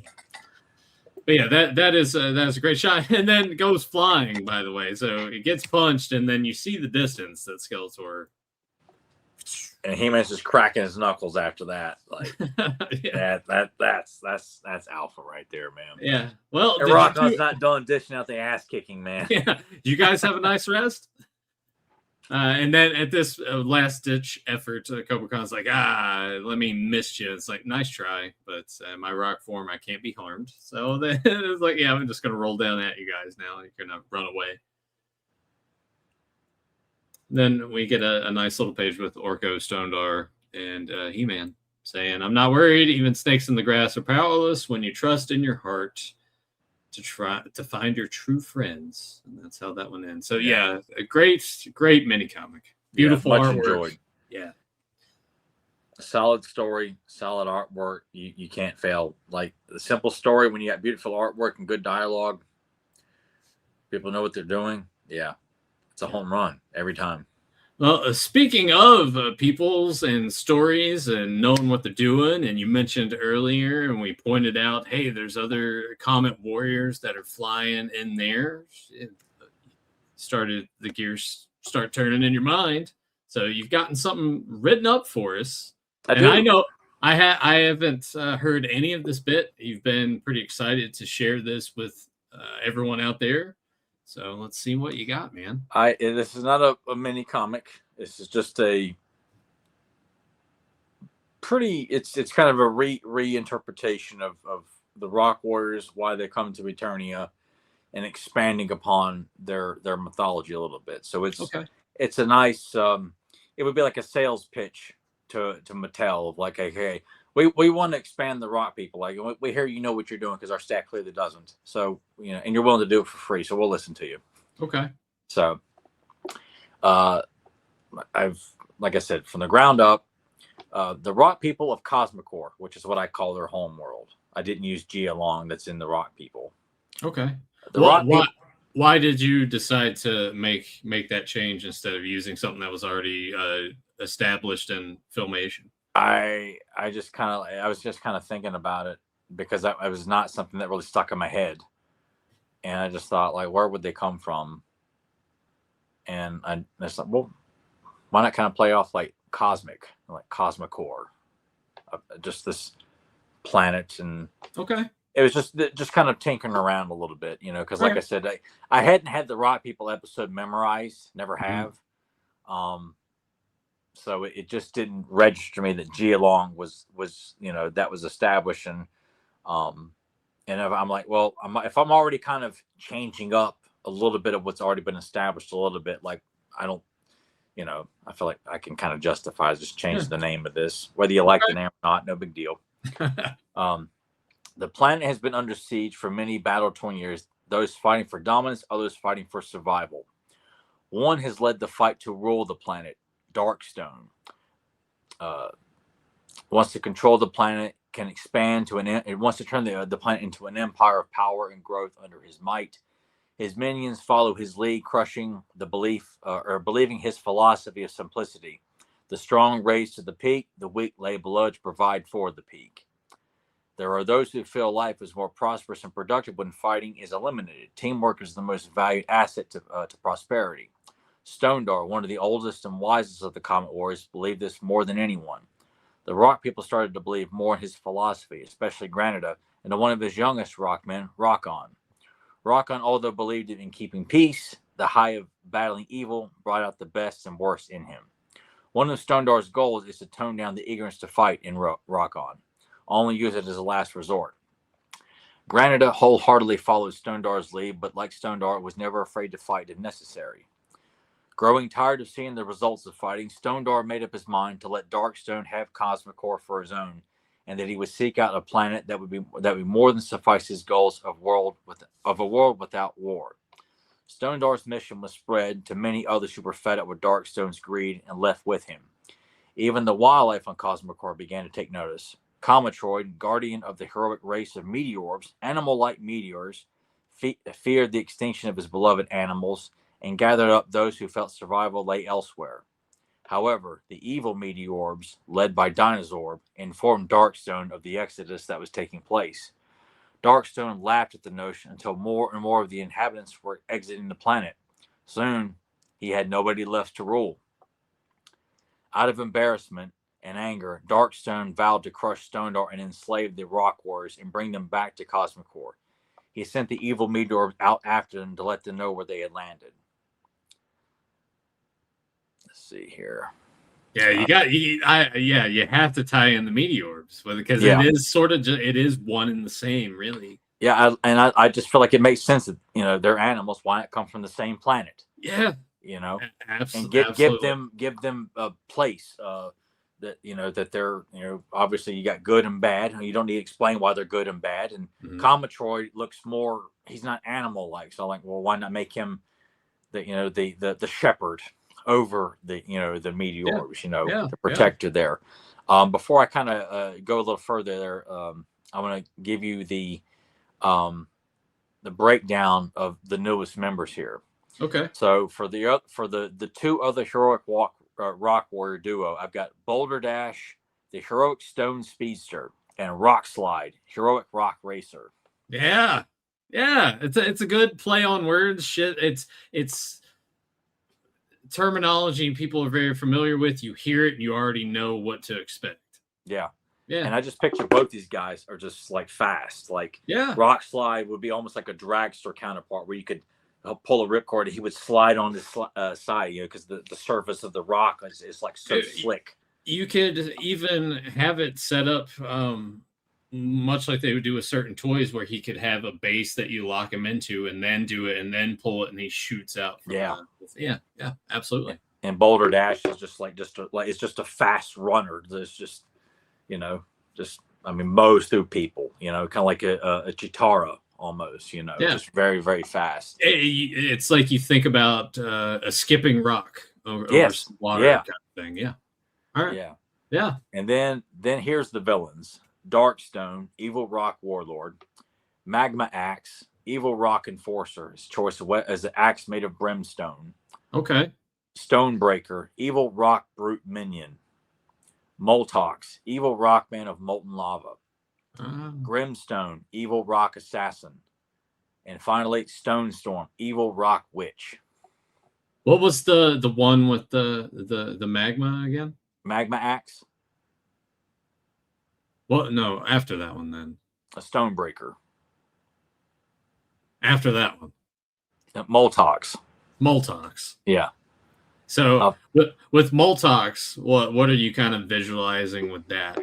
But yeah, that is a great shot, and then goes flying. By the way, so it gets punched, and then you see the distance that Skeletor. And He-Man's just cracking his knuckles after that. Like yeah. that's alpha right there, man. Yeah. Well, and Rockon's not done dishing out the ass kicking, man. Yeah. You guys have a nice rest. And then at this last ditch effort, Cobra Khan's like, let me miss you. It's like, nice try, but my rock form, I can't be harmed. So then it's like, yeah, I'm just gonna roll down at you guys now. You're gonna run away. Then we get a nice little page with Orko, Stonedar, and He-Man saying, "I'm not worried. Even snakes in the grass are powerless when you trust in your heart to try to find your true friends, and that's how that one ends. So yeah, a great mini comic, beautiful much artwork. enjoyed. Yeah, Solid story, solid artwork. You can't fail. Like the simple story, when you got beautiful artwork and good dialogue, people know what they're doing. Yeah, it's a home run every time. Well, speaking of peoples and stories and knowing what they're doing, and you mentioned earlier, and we pointed out, hey, there's other Comet Warriors that are flying in there. It started the gears start turning in your mind. So you've gotten something written up for us. I know I haven't heard any of this bit. You've been pretty excited to share this with everyone out there. So let's see what you got, man. This is not a mini comic. This is just a pretty. It's kind of a reinterpretation of the Rock Warriors, why they come to Eternia, and expanding upon their mythology a little bit. So it's a nice. It would be like a sales pitch to Mattel of like, hey, we want to expand the Rock people. Like we hear you know what you're doing because our staff clearly doesn't. So and you're willing to do it for free. So we'll listen to you. Okay. So, I've like I said from the ground up, the Rock people of Cosmicor, which is what I call their home world. I didn't use Gia Long. That's in the Rock people. Okay. The why did you decide to make that change instead of using something that was already established in Filmation? I was just kind of thinking about it because I was not something that really stuck in my head, and I just thought like, where would they come from? And I just thought, well, why not kind of play off like cosmic, like Cosmicor, just this planet, and okay. It was just kind of tinkering around a little bit, because like I said, I hadn't had the Rock People episode memorized, never have. So it just didn't register me that Gia Long was that was established, and if I'm like, well, if I'm already kind of changing up a little bit of what's already been established a little bit, like I don't, I feel like I can kind of justify just change the name of this, whether you like the name or not, no big deal. The planet has been under siege for many battle-torn years, those fighting for dominance, others fighting for survival. One has led the fight to rule the planet, Darkstone. Wants to control the planet, can expand to it wants to turn the planet into an empire of power and growth under his might. His minions follow his lead, crushing the belief or believing his philosophy of simplicity. The strong raise to the peak, the weak lay below to provide for the peak. There are those who feel life is more prosperous and productive when fighting is eliminated. Teamwork is the most valued asset to prosperity. Stonedar, one of the oldest and wisest of the Comet Warriors, believed this more than anyone. The Rock people started to believe more in his philosophy, especially Granada, and one of his youngest Rockmen, Rokkon. Rokkon, although believed in keeping peace, the high of battling evil brought out the best and worst in him. One of Stonedar's goals is to tone down the eagerness to fight in Rokkon. Only use it as a last resort. Granada wholeheartedly followed Stonedar's lead, but like Stonedar, was never afraid to fight if necessary. Growing tired of seeing the results of fighting, Stonedar made up his mind to let Darkstone have Cosmicor for his own, and that he would seek out a planet that would more than suffice his goals of a world without war. Stonedar's mission was spread to many others who were fed up with Darkstone's greed and left with him. Even the wildlife on Cosmicor began to take notice. Cometroid, guardian of the heroic race of meteorbs, animal-like meteors, feared the extinction of his beloved animals and gathered up those who felt survival lay elsewhere. However, the evil meteorbs, led by Dinosaur, informed Darkstone of the exodus that was taking place. Darkstone laughed at the notion until more and more of the inhabitants were exiting the planet. Soon, he had nobody left to rule. Out of embarrassment and anger, Darkstone vowed to crush Stonedar and enslave the Rock Warriors and bring them back to Cosmicor. He sent the evil meteorbs out after them to let them know where they had landed. Let's see here. Yeah, you have to tie in the meteorbs because it is sort of it is one and the same, really. Yeah, I just feel like it makes sense that they're animals. Why not come from the same planet? Yeah, and absolutely. give them a place. that that they're obviously you got good and bad. You don't need to explain why they're good and bad. And Comatroid looks more, he's not animal like, so I'm like, well, why not make him the shepherd over the meteors, the protector there. Before I kind of go a little further there, I want to give you the breakdown of the newest members here. Okay. So for the two other heroic rock warrior duo, I've got Boulder Dash, the heroic stone speedster, and Rock Slide, heroic rock racer. Yeah. It's a good play on words. Shit, it's terminology people are very familiar with. You hear it and you already know what to expect. Yeah. Yeah. And I just picture both these guys are just like fast. Like Rock Slide would be almost like a dragster counterpart where you could pull a ripcord and he would slide on the side, because the surface of the rock is like so slick. You could even have it set up much like they would do with certain toys where he could have a base that you lock him into and then do it and then pull it and he shoots out. Yeah, absolutely. And Boulder Dash is it's just a fast runner. There's just mows through people, kind of like a Chitara almost, just very, very fast. It's like you think about a skipping rock over some water kind of thing. Yeah. All right. Yeah. And then here's the villains. Darkstone, evil rock warlord. Magma Axe, evil rock enforcer. His choice as an axe made of brimstone. Okay. Stonebreaker, evil rock brute minion. Moltox, evil rock man of molten lava. Grimstone, evil rock assassin. And finally, Stone Storm, evil rock witch. What was the one with the magma again? Magma Axe. Well, no, after that one then. A Stonebreaker. After that one. Moltox. Yeah. So with Moltox, what are you kind of visualizing with that?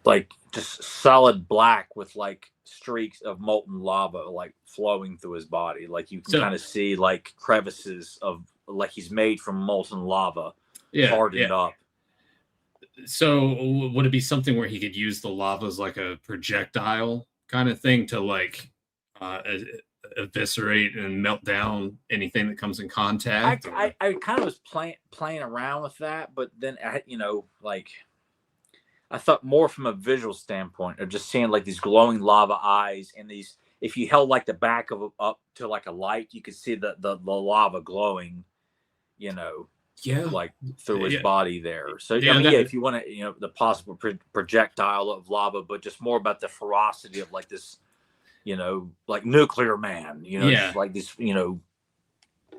Like just solid black with like streaks of molten lava like flowing through his body. Like you can kind of see like crevices of like he's made from molten lava, hardened up. So would it be something where he could use the lava as like a projectile kind of thing to like eviscerate and melt down anything that comes in contact? I kind of was playing around with that, but then I thought more from a visual standpoint of just seeing like these glowing lava eyes and these. If you held like the back of up to like a light, you could see the lava glowing, like through his body there. So if you want to, the possible projectile of lava, but just more about the ferocity of like this, like Nuclear Man, just like this,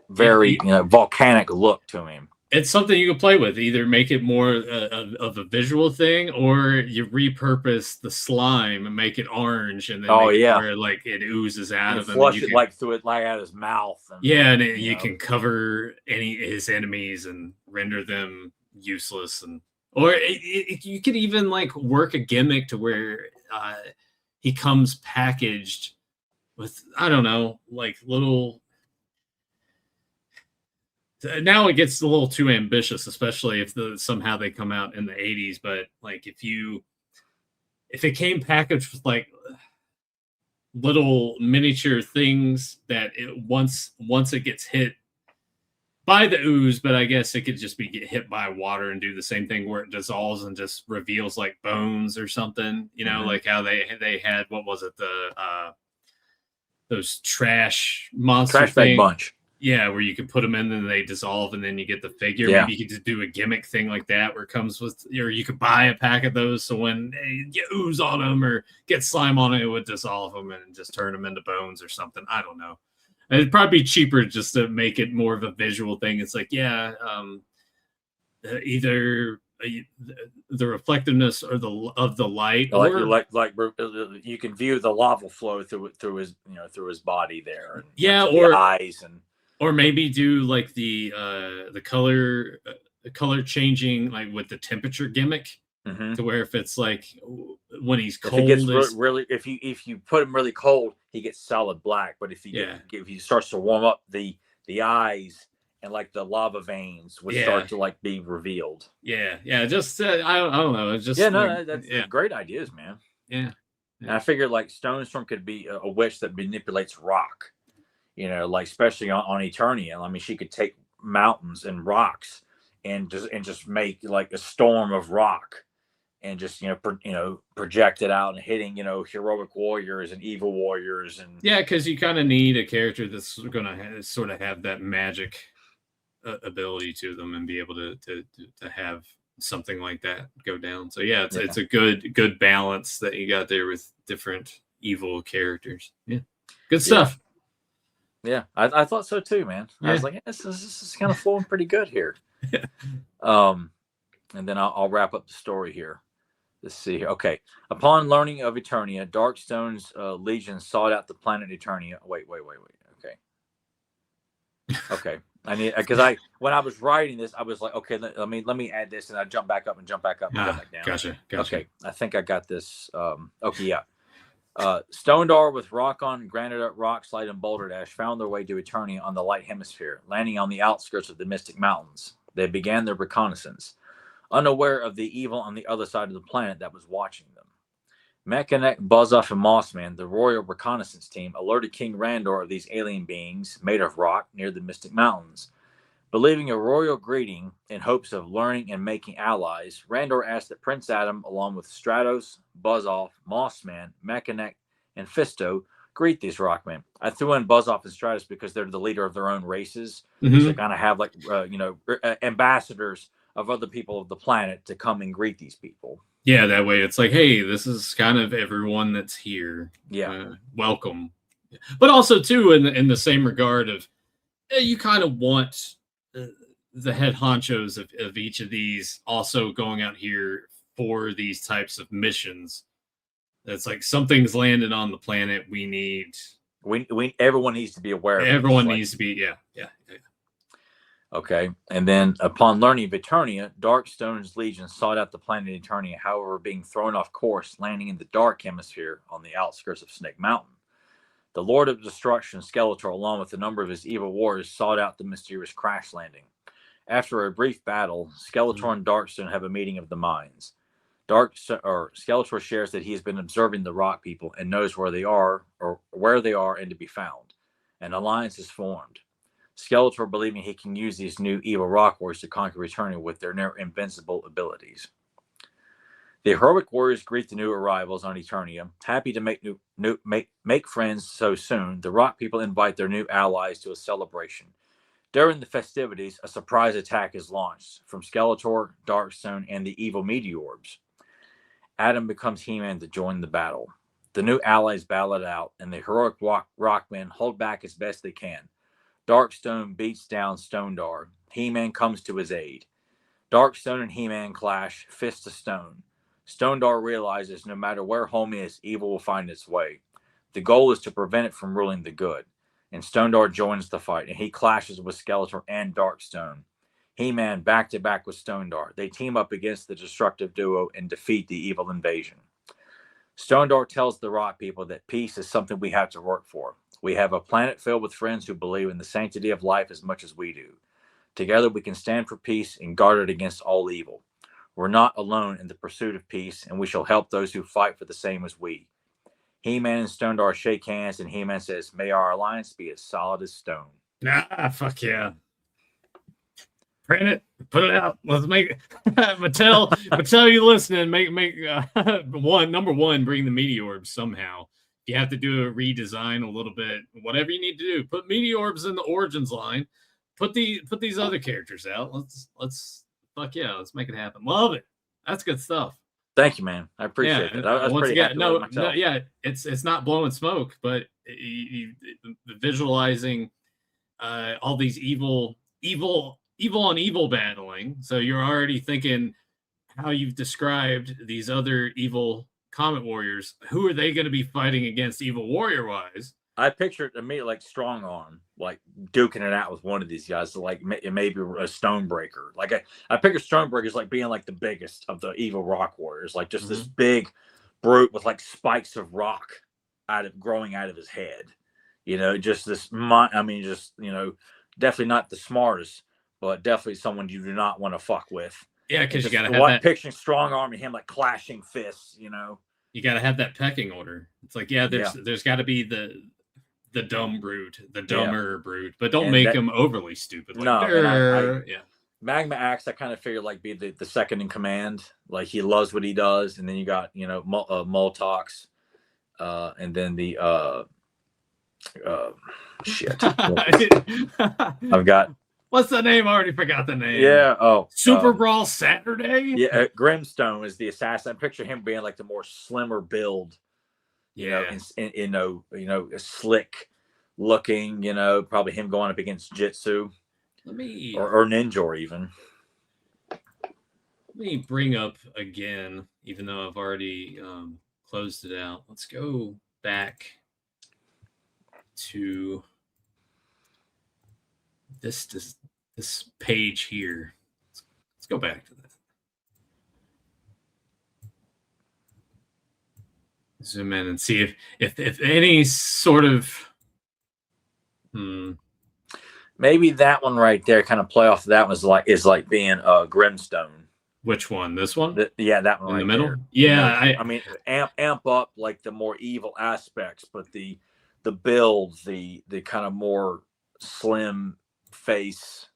very volcanic look to him. It's something you can play with. Either make it more of a visual thing, or you repurpose the slime and make it orange, and then where like it oozes out of him. Flush it like through it, like out his mouth. And, you can cover his enemies and render them useless, or you could even like work a gimmick to where he comes packaged with like little. Now it gets a little too ambitious, especially if somehow they come out in the 80s. But like if it came packaged with like little miniature things that once it gets hit by the ooze, but I guess it could just get hit by water and do the same thing where it dissolves and just reveals like bones or something. Like how they had, what was it, those trash monster trash bag bunch. Yeah, where you can put them in and they dissolve and then you get the figure. Yeah. Maybe you could just do a gimmick thing like that where it comes with, or you could buy a pack of those so when you get ooze on them or get slime on it would dissolve them and just turn them into bones or something. I don't know. It'd probably be cheaper just to make it more of a visual thing. It's like, either the reflectiveness or of the light, or you can view the lava flow through his body there. And, or the eyes or maybe do like the color changing, like with the temperature gimmick, to where if it's like when he's cold, if he gets really, if you put him really cold, he gets solid black. But if he starts to warm up, the eyes and like the lava veins would Yeah. start to like be revealed. Yeah. Just I don't know. It's just That's yeah. great ideas, man. Yeah. And I figured like Stonestorm could be a witch that manipulates rock, you know, like especially on Eternia. I mean, she could take mountains and rocks and just make like a storm of rock and just project it out and hitting heroic warriors and evil warriors and yeah, because you kind of need a character that's going to sort of have that magic ability to them and be able to have something like that go down. So yeah, it's a good balance that you got there with different evil characters. Yeah, good stuff. Yeah, I thought so too, man. I was like, this is kind of flowing pretty good here. And then I'll wrap up the story here. Let's see here. Okay. Upon learning of Eternia, Darkstone's legion sought out the planet Eternia. Wait. Okay. I need because when I was writing this, I was like, okay, let me add this, and I jump back up and jump back down. Gotcha. Okay, I think I got this. Okay, yeah. Stonedar with Rokkon, Granite Rockslide, and Boulder Dash found their way to Eternia on the Light Hemisphere, landing on the outskirts of the Mystic Mountains. They began their reconnaissance, unaware of the evil on the other side of the planet that was watching them. Mechaneck, Buzzoff, and Mossman, the royal reconnaissance team, alerted King Randor of these alien beings made of rock near the Mystic Mountains. Believing a royal greeting in hopes of learning and making allies, Randor asked that Prince Adam, along with Stratos, Buzzoff, Mossman, Mechaneck, and Fisto, greet these rockmen. I threw in Buzzoff and Stratos because they're the leader of their own races. Mm-hmm. So they kind of have like, ambassadors of other people of the planet to come and greet these people. Yeah, that way it's like, hey, this is kind of everyone that's here. Yeah, welcome. But also too, in the same regard of, you kind of want the head honchos of each of these also going out here for these types of missions. That's like something's landed on the planet. We need. Everyone needs to be aware. Everyone needs to be. Yeah. Okay, and then upon learning of Eternia, Darkstone's legion sought out the planet Eternia, however, being thrown off course, landing in the Dark Hemisphere on the outskirts of Snake Mountain. The Lord of Destruction, Skeletor, along with a number of his evil warriors, sought out the mysterious crash landing. After a brief battle, Skeletor and Darkstone have a meeting of the minds. Skeletor shares that he has been observing the Rock people and knows where they are and to be found. An alliance is formed. Skeletor believing he can use these new evil rock warriors to conquer Eternia with their near invincible abilities. The heroic warriors greet the new arrivals on Eternia. Happy to make friends so soon, the rock people invite their new allies to a celebration. During the festivities, a surprise attack is launched from Skeletor, Darkstone, and the evil Meteorbs. Adam becomes He-Man to join the battle. The new allies battle it out, and the heroic rockmen hold back as best they can. Darkstone beats down Stonedar. He-Man comes to his aid. Darkstone and He-Man clash, fist to stone. Stonedar realizes no matter where home is, evil will find its way. The goal is to prevent it from ruling the good. And Stonedar joins the fight, and he clashes with Skeletor and Darkstone. He-Man back to back with Stonedar. They team up against the destructive duo and defeat the evil invasion. Stonedar tells the Rock people that peace is something we have to work for. We have a planet filled with friends who believe in the sanctity of life as much as we do. Together we can stand for peace and guard it against all evil. We're not alone in the pursuit of peace, and we shall help those who fight for the same as we. He-Man and Stonedar shake hands, and He-Man says, "May our alliance be as solid as stone." Fuck yeah. Print it, put it out. Let's make it. Mattel, you listening? Make number one, bring the Meteorbs somehow. You have to do a redesign a little bit, whatever you need to do. Put Meteorbs in the Origins line. Put these other characters out. Let's make it happen. Love it. That's good stuff. Thank you, man. I appreciate it. I was pretty happy with myself. It's not blowing smoke, but visualizing all these evil on evil battling. So you're already thinking how you've described these other evil Comet Warriors. Who are they going to be fighting against evil warrior wise? I pictured immediately like Strong Arm, like duking it out with one of these guys, so like maybe a Stonebreaker. Like I picture Stonebreaker as like being like the biggest of the evil rock warriors, like just this big brute with like spikes of rock growing out of his head. Just this, definitely not the smartest, but definitely someone you do not want to fuck with. Yeah, because you Just got to have that. picturing strong arm and him like clashing fists, you know. You got to have that pecking order. It's like, there's got to be the dumb brute, the dumber brute, but don't make him overly stupid. Like, no, yeah. Magma Axe, I kind of figured like be the second in command. Like he loves what he does, and then you got Moltox, and then the shit. I've got. What's the name? I already forgot the name. Yeah. Oh, Super Brawl Saturday. Yeah, Grimstone is the assassin. I picture him being like the more slimmer build. Slick looking. Probably him going up against Jitsu. Or Ninja, or even. Let me bring up again, even though I've already closed it out. Let's go back to this page here. Let's go back to that. Zoom in and see if any sort of maybe that one right there kind of play off of that one is like being Grimstone. Which one? This one? That one in right the middle. There. Yeah, I mean, amp up like the more evil aspects, but the builds, the kind of more slim face,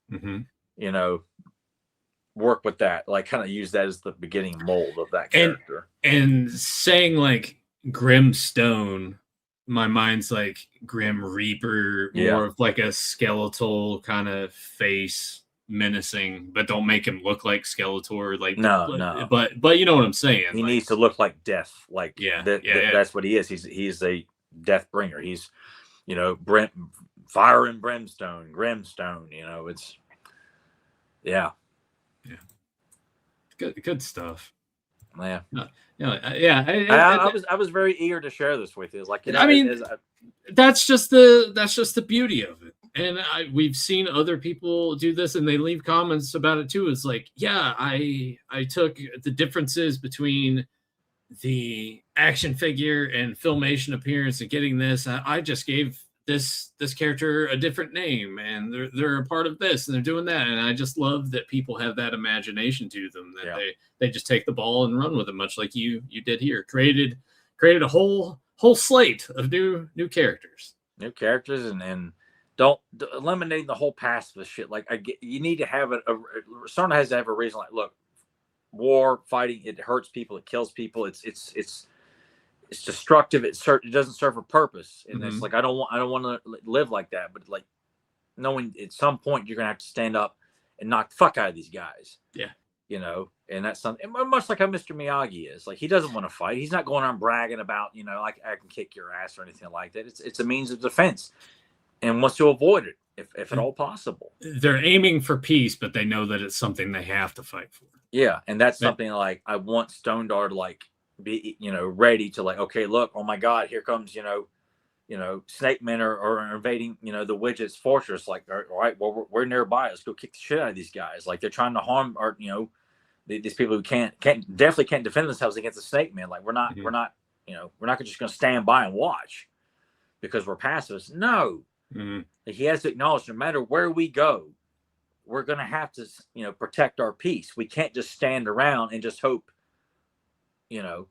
work with that. Like kind of use that as the beginning mold of that character. And saying like Grimstone, my mind's like Grim Reaper, more of like a skeletal kind of face, menacing, but don't make him look like Skeletor. Like no. But you know what I'm saying. He needs to look like death. Like that's what he is. He's a death bringer. He's fire and brimstone, Grimstone. It's good stuff. Yeah. I was very eager to share this with you. It's like that's just the beauty of it. And we've seen other people do this, and they leave comments about it too. It's like, I took the differences between the action figure and filmation appearance and getting this. I just gave this character a different name, and they're a part of this, and they're doing that. And I just love that people have that imagination to them, that they just take the ball and run with it, much like you did here. Created a whole slate of new characters. New characters, and don't eliminate the whole pacifist shit. Like you need to have someone has to have a reason. Like, look, war, fighting, it hurts people, it kills people, it's destructive, it doesn't serve a purpose, and it's like I don't want to live like that. But like knowing at some point you're gonna have to stand up and knock the fuck out of these guys. And that's something much like how Mr. Miyagi is. Like he doesn't want to fight. He's not going around bragging about like I can kick your ass or anything like that. It's a means of defense, and wants to avoid it if at all possible. They're aiming for peace, but they know that it's something they have to fight for. Yeah, and that's something like I want Stonedar to like be ready to like, okay, look, oh my God, here comes snake men are invading the Widget's fortress. Like, all right, well we're nearby, let's go kick the shit out of these guys. Like they're trying to harm our these people who definitely can't defend themselves against the snake men. Like we're not just gonna stand by and watch because we're pacifists. No. He has to acknowledge no matter where we go, we're going to have to, protect our peace. We can't just stand around and just hope, no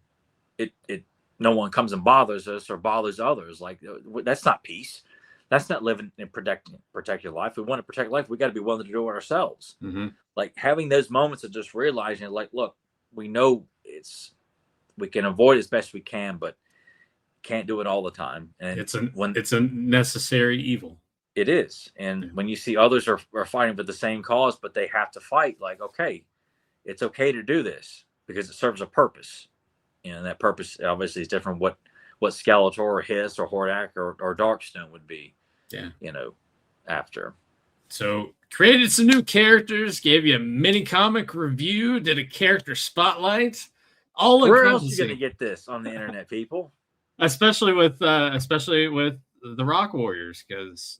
one comes and bothers us or bothers others. Like that's not peace. That's not living and protect your life. If we want to protect life, we got to be willing to do it ourselves. Like having those moments of just realizing, like, look, we know we can avoid it as best we can, but can't do it all the time. And it's a necessary evil. It is. And when you see others are fighting for the same cause, but they have to fight, like, okay, it's okay to do this because it serves a purpose. And that purpose obviously is different what Skeletor or Hiss or Hordak or Darkstone would be. After. So created some new characters, gave you a mini comic review, did a character spotlight. Where else are you going to get this on the internet, people? Especially with the Rock Warriors, because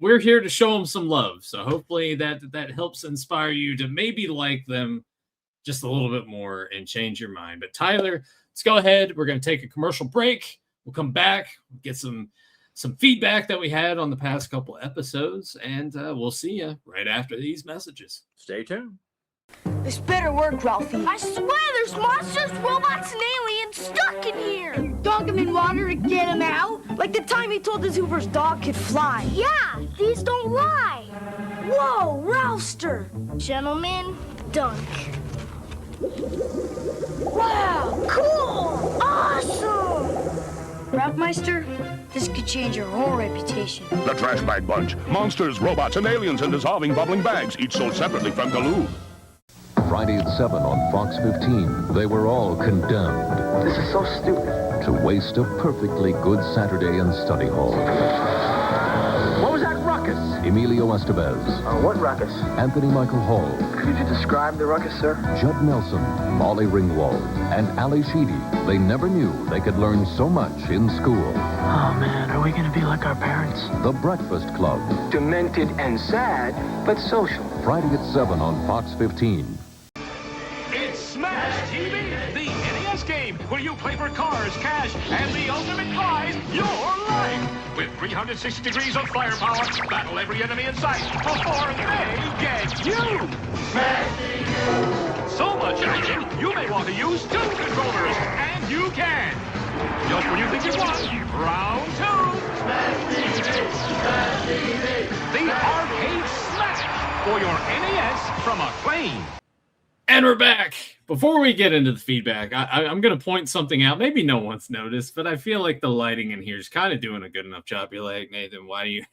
we're here to show them some love. So hopefully that helps inspire you to maybe like them just a little bit more and change your mind. But Tyler, let's go ahead. We're going to take a commercial break. We'll come back, get some some feedback that we had on the past couple episodes, and we'll see you right after these messages. Stay tuned. This better work, Ralphie. I swear there's monsters, robots, and aliens stuck in here. Dunk him in water to get him out? Like the time he told us Hoover's dog could fly. Yeah, these don't lie. Whoa, Ralphster! Gentlemen, dunk. Wow, cool! Awesome! Ralphmeister, this could change your whole reputation. The Trash Bag Bunch. Monsters, robots, and aliens in dissolving bubbling bags, each sold separately from Galoob. Friday at 7 on Fox 15, they were all condemned This is so stupid. to waste a perfectly good Saturday in study hall. What was that ruckus? Emilio Estevez, What ruckus? Anthony Michael Hall, Could you describe the ruckus, sir? Judd Nelson, Molly Ringwald, and Ali Sheedy. They never knew they could learn so much in school. Oh, man, are we going to be like our parents? The Breakfast Club, Demented and sad, but social. Friday at 7 on Fox 15. It's Smash TV, the NES game where you play for cars, cash, and the ultimate prize, your life. With 360 degrees of firepower, battle every enemy in sight before they get you. Smash TV. So much action, you may want to use 2 controllers, and you can. Just when you think you won, round 2. Smash TV. Smash TV. The arcade smash for your NES from Acclaim. And we're back. Before we get into the feedback, I'm going to point something out. Maybe no one's noticed, but I feel like the lighting in here is kind of doing a good enough job. You're like, Nathan, why do you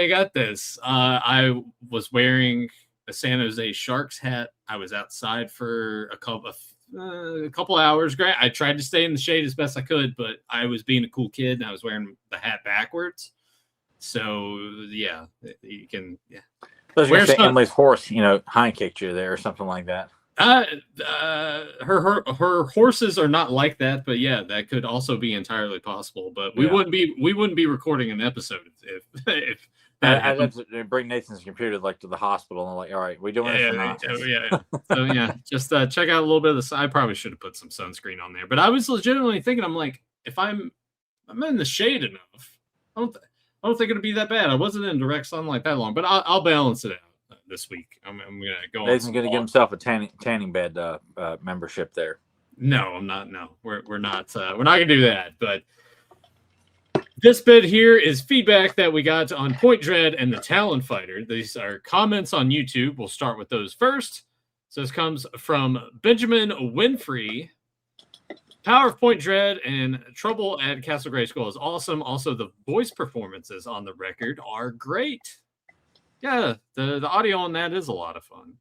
got this? I was wearing a San Jose Sharks hat. I was outside for a couple hours. Great. I tried to stay in the shade as best I could, but I was being a cool kid and I was wearing the hat backwards. So yeah, you can, yeah. Where's Emily's horse, hind kicked you there or something like that? Her horses are not like that, but yeah, that could also be entirely possible. But we wouldn't be recording an episode if I'd have to bring Nathan's computer to the hospital and I'm like, all right, we doing this or not? Yeah. So yeah, just check out a little bit of the. I probably should have put some sunscreen on there, but I was legitimately thinking, I'm like, if I'm in the shade enough, I don't think it'll be that bad. I wasn't in direct sunlight that long, but I'll balance it out this week. I'm gonna go. Nathan's gonna give himself a tanning bed membership there. No, I'm not. No, we're not. We're not gonna do that. But this bit here is feedback that we got on Point Dread and the Talon Fighter. These are comments on YouTube. We'll start with those first. So this comes from Benjamin Winfrey. Power of Point Dread and Trouble at Castle Grayskull is awesome. Also, the voice performances on the record are great. Yeah, the audio on that is a lot of fun.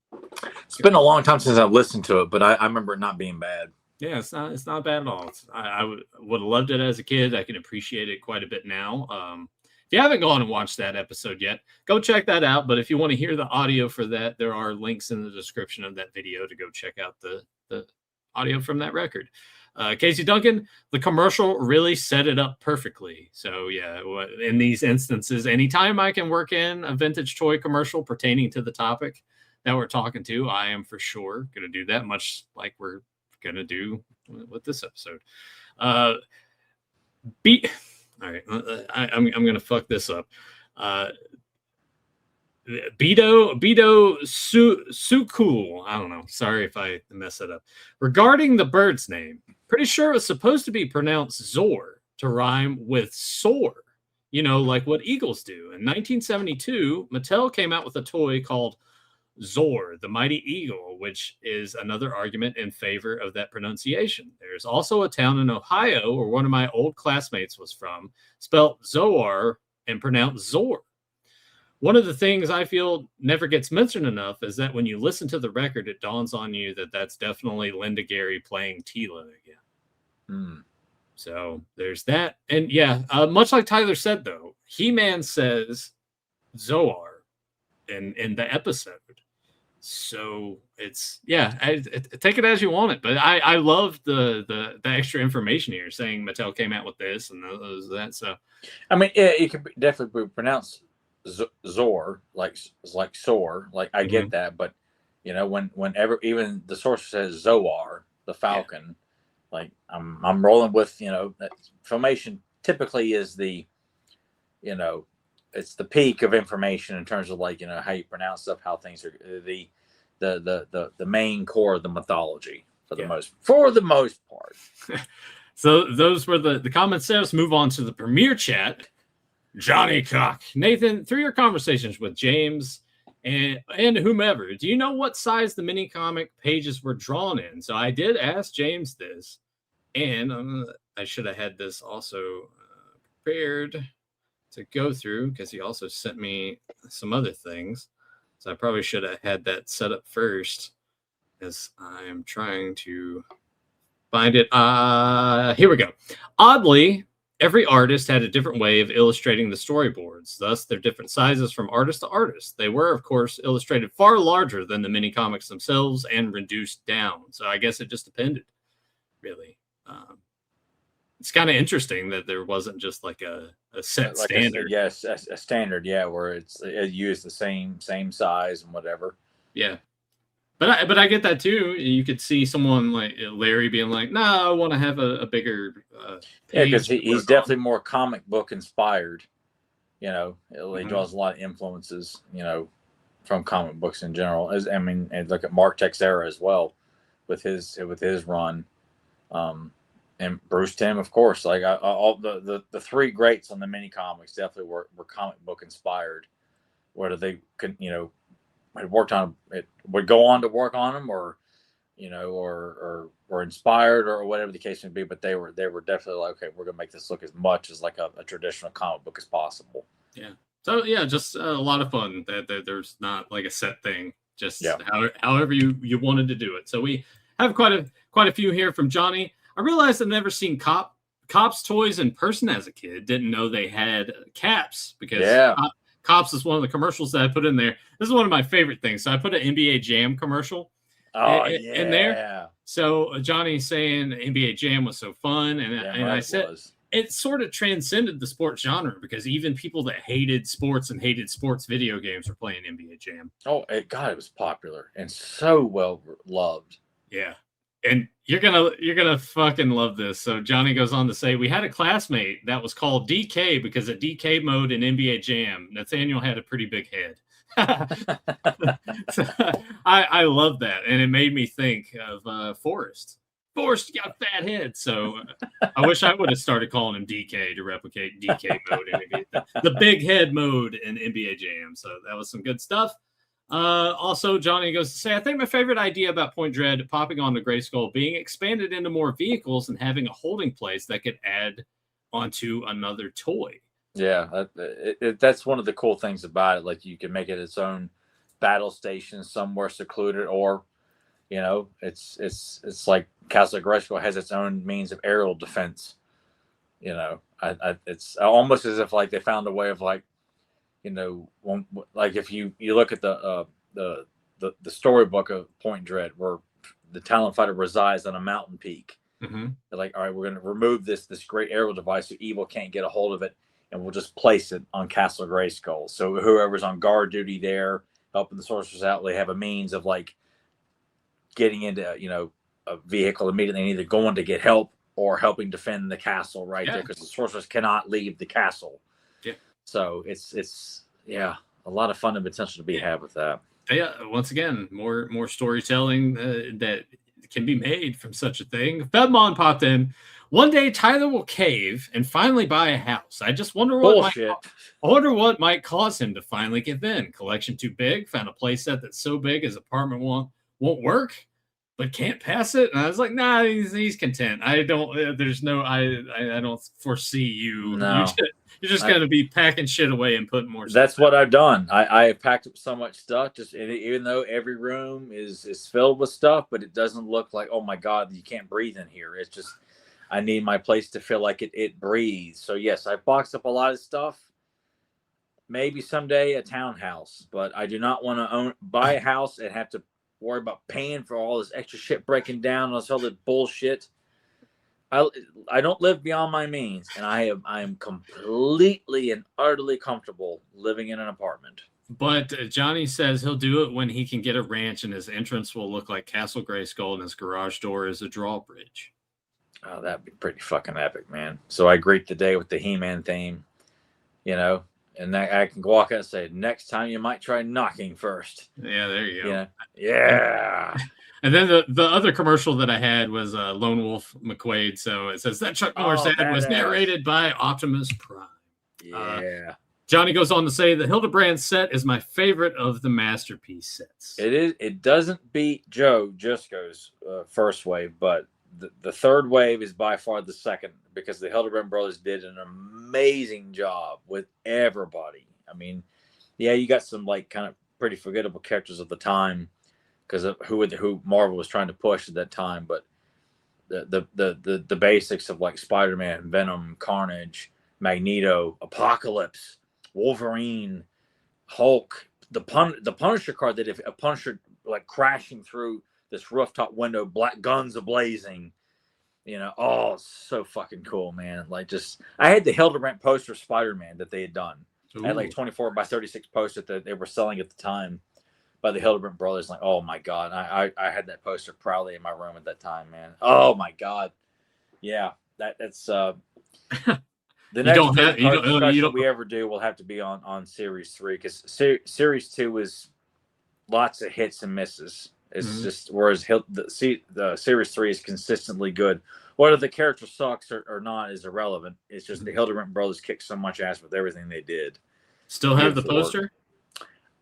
It's been a long time since I've listened to it, but I remember it not being bad. Yeah, it's not bad at all. I would have loved it as a kid. I can appreciate it quite a bit now. If you haven't gone and watched that episode yet, go check that out. But if you want to hear the audio for that, there are links in the description of that video to go check out the audio from that record. Casey Duncan, the commercial really set it up perfectly. So yeah, in these instances, anytime I can work in a vintage toy commercial pertaining to the topic that we're talking to, I am for sure going to do that, much like we're going to do with this episode. All right, I'm going to fuck this up. Bido Sukul. I don't know. Sorry if I mess it up. Regarding the bird's name, pretty sure it was supposed to be pronounced Zor to rhyme with soar, like what eagles do. In 1972, Mattel came out with a toy called Zor, the Mighty Eagle, which is another argument in favor of that pronunciation. There's also a town in Ohio where one of my old classmates was from, spelled Zoar and pronounced Zor. One of the things I feel never gets mentioned enough is that when you listen to the record, it dawns on you that that's definitely Linda Gary playing Tila again. So there's that. And yeah, much like Tyler said, though, He-Man says Zoar in the episode. So it's, take it as you want it. But I love the extra information here saying Mattel came out with this and that. So, I mean, it could definitely be pronounced Zor, like soar, like I get that, but whenever even the source says Zoar, the Falcon, like I'm rolling with that Filmation typically is the, it's the peak of information in terms of like, how you pronounce stuff, how things are the main core of the mythology for the most part. So those were the comments there. Let's move on to the premiere chat. Johnny Cock. Nathan, through your conversations with James and whomever, do you know what size the mini comic pages were drawn in? So I did ask James this, and I should have had this also prepared to go through because he also sent me some other things. So I probably should have had that set up first as I am trying to find it. Here we go. Oddly, every artist had a different way of illustrating the storyboards. Thus, they're different sizes from artist to artist. They were, of course, illustrated far larger than the mini comics themselves and reduced down. So I guess it just depended, really. It's kind of interesting that there wasn't just like a set like standard. Yes, a standard, where it used the same size and whatever. Yeah. But I get that too. You could see someone like Larry being like, "Nah, I want to have a bigger page." Because he's definitely more comic book inspired. He draws a lot of influences, from comic books in general. And look at Mark Texera as well, with his run, and Bruce Timm, of course. Like all the three greats on the mini comics definitely were comic book inspired. Whether they could, had worked on it, would go on to work on them, or were inspired, or whatever the case may be. But they were definitely like, okay, we're gonna make this look as much as like a traditional comic book as possible. Yeah. So yeah, just a lot of fun. That there's not like a set thing. Just however you wanted to do it. So we have quite a few here from Johnny. I realized I've never seen Cops toys in person as a kid. Didn't know they had caps because Cops is one of the commercials that I put in there. This is one of my favorite things. So I put an NBA Jam commercial in there. So Johnny's saying NBA Jam was so fun. And I said it sort of transcended the sports genre because even people that hated sports and hated sports video games were playing NBA Jam. Oh, it was popular and so well loved. Yeah. And you're gonna fucking love this. So Johnny goes on to say, we had a classmate that was called DK because of DK mode in NBA Jam. Nathaniel had a pretty big head. So, I love that, and it made me think of Forrest. Forrest got a fat head, so I wish I would have started calling him DK to replicate DK mode in the big head mode in NBA Jam. So that was some good stuff. Also, Johnny goes to say, I think my favorite idea about Point Dread popping onto Grayskull being expanded into more vehicles and having a holding place that could add onto another toy. Yeah, that's one of the cool things about it. Like you can make it its own battle station somewhere secluded, or it's like Castle Grayskull has its own means of aerial defense. It's almost as if like they found a way of like, like if you look at the storybook of Point Dread, where the Talon Fighter resides on a mountain peak. Mm-hmm. They're like, all right, we're going to remove this great aerial device so evil can't get a hold of it, and we'll just place it on Castle Grayskull. So whoever's on guard duty there, helping the sorcerers out, they have a means of like getting into a vehicle immediately, and either going to get help or helping defend the castle there, because the sorcerers cannot leave the castle. Yeah. So it's a lot of fun and potential to be had with that. Yeah, once again, more storytelling that can be made from such a thing. Fedmon popped in. One day Tyler will cave and finally buy a house. I just wonder what might cause him to finally give in. Collection too big. Found a playset that's so big his apartment won't work, but can't pass it. And I was like, nah, he's content. I don't foresee you. No. You're just going to be packing shit away and putting more stuff. That's what I've done. I have packed up so much stuff, even though every room is filled with stuff, but it doesn't look like, oh my God, you can't breathe in here. It's just, I need my place to feel like it breathes. So yes, I boxed up a lot of stuff. Maybe someday a townhouse, but I do not want to buy a house and have to worry about paying for all this extra shit breaking down and all this bullshit. I don't live beyond my means, and I am completely and utterly comfortable living in an apartment. But Johnny says he'll do it when he can get a ranch, and his entrance will look like Castle Grayskull, and his garage door is a drawbridge. Oh, that'd be pretty fucking epic, man. So I greet the day with the He-Man theme, and I can walk out and say, next time you might try knocking first. Yeah, there you go. Yeah. And then the other commercial that I had was Lone Wolf McQuaid. So it says that Chuck Norris ad was narrated by Optimus Prime. Yeah. Johnny goes on to say the Hildebrand set is my favorite of the Masterpiece sets. It is. It doesn't beat Joe Jusko's first wave, but the third wave is by far the second because the Hildebrand brothers did an amazing job with everybody. I mean, yeah, you got some like kind of pretty forgettable characters at the time because of who Marvel was trying to push at that time, but the basics of like Spider-Man, Venom, Carnage, Magneto, Apocalypse, Wolverine, Hulk, the Punisher card that if a Punisher like crashing through this rooftop window, black guns ablazing, so fucking cool, man. Like I had the Hildebrand poster of Spider-Man that they had done. Ooh. I had like 24 by 36 poster that they were selling at the time by the Hildebrand brothers. Like, oh my God. I had that poster proudly in my room at that time, man. Oh my God. Yeah. That's the next discussion we ever do will have to be on series 3 because series 2 is lots of hits and misses. It's just whereas the series 3 is consistently good. Whether the character sucks or not is irrelevant. It's just the Hildebrand brothers kicked so much ass with everything they did. Still have the poster?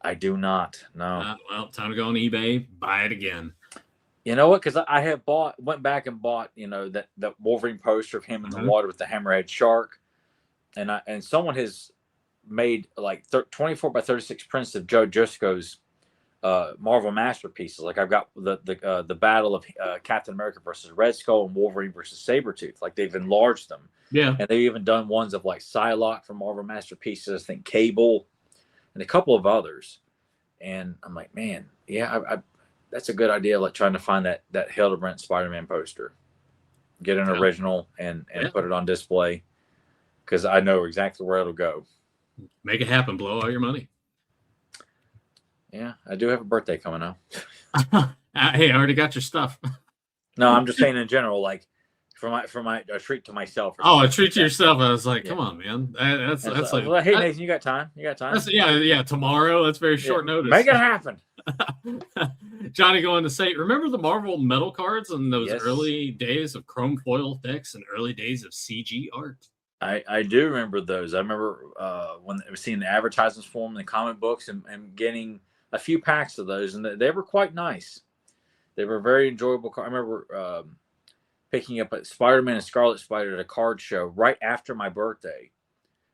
I do not. No. Well, time to go on eBay, buy it again. You know what? Because I have went back and bought that Wolverine poster of him in the water with the hammerhead shark, and someone has made like 24 by 36 prints of Joe Jusko's Marvel masterpieces. Like I've got the battle of Captain America versus Red Skull and Wolverine versus Sabretooth. Like they've enlarged them. Yeah. And they've even done ones of like Psylocke from Marvel masterpieces. I think Cable and a couple of others. And I'm like, man, yeah, I that's a good idea. Like trying to find that Hildebrand Spider-Man poster, get an original and put it on display. Cause I know exactly where it'll go. Make it happen. Blow all your money. Yeah, I do have a birthday coming up. Hey, I already got your stuff. No, I'm just saying in general, like for my a treat to myself. A treat to yourself. I was like, come on, man. That's like, well, hey, Nathan, you got time? You got time? Yeah. Tomorrow. That's very short notice. Make it happen. Johnny going to say, remember the Marvel metal cards and those early days of chrome foil decks and early days of CG art? I do remember those. I remember when I was seeing the advertisements for them in the comic books and getting a few packs of those, and they were quite nice. They were very enjoyable. I remember picking up a Spider-Man and Scarlet Spider at a card show right after my birthday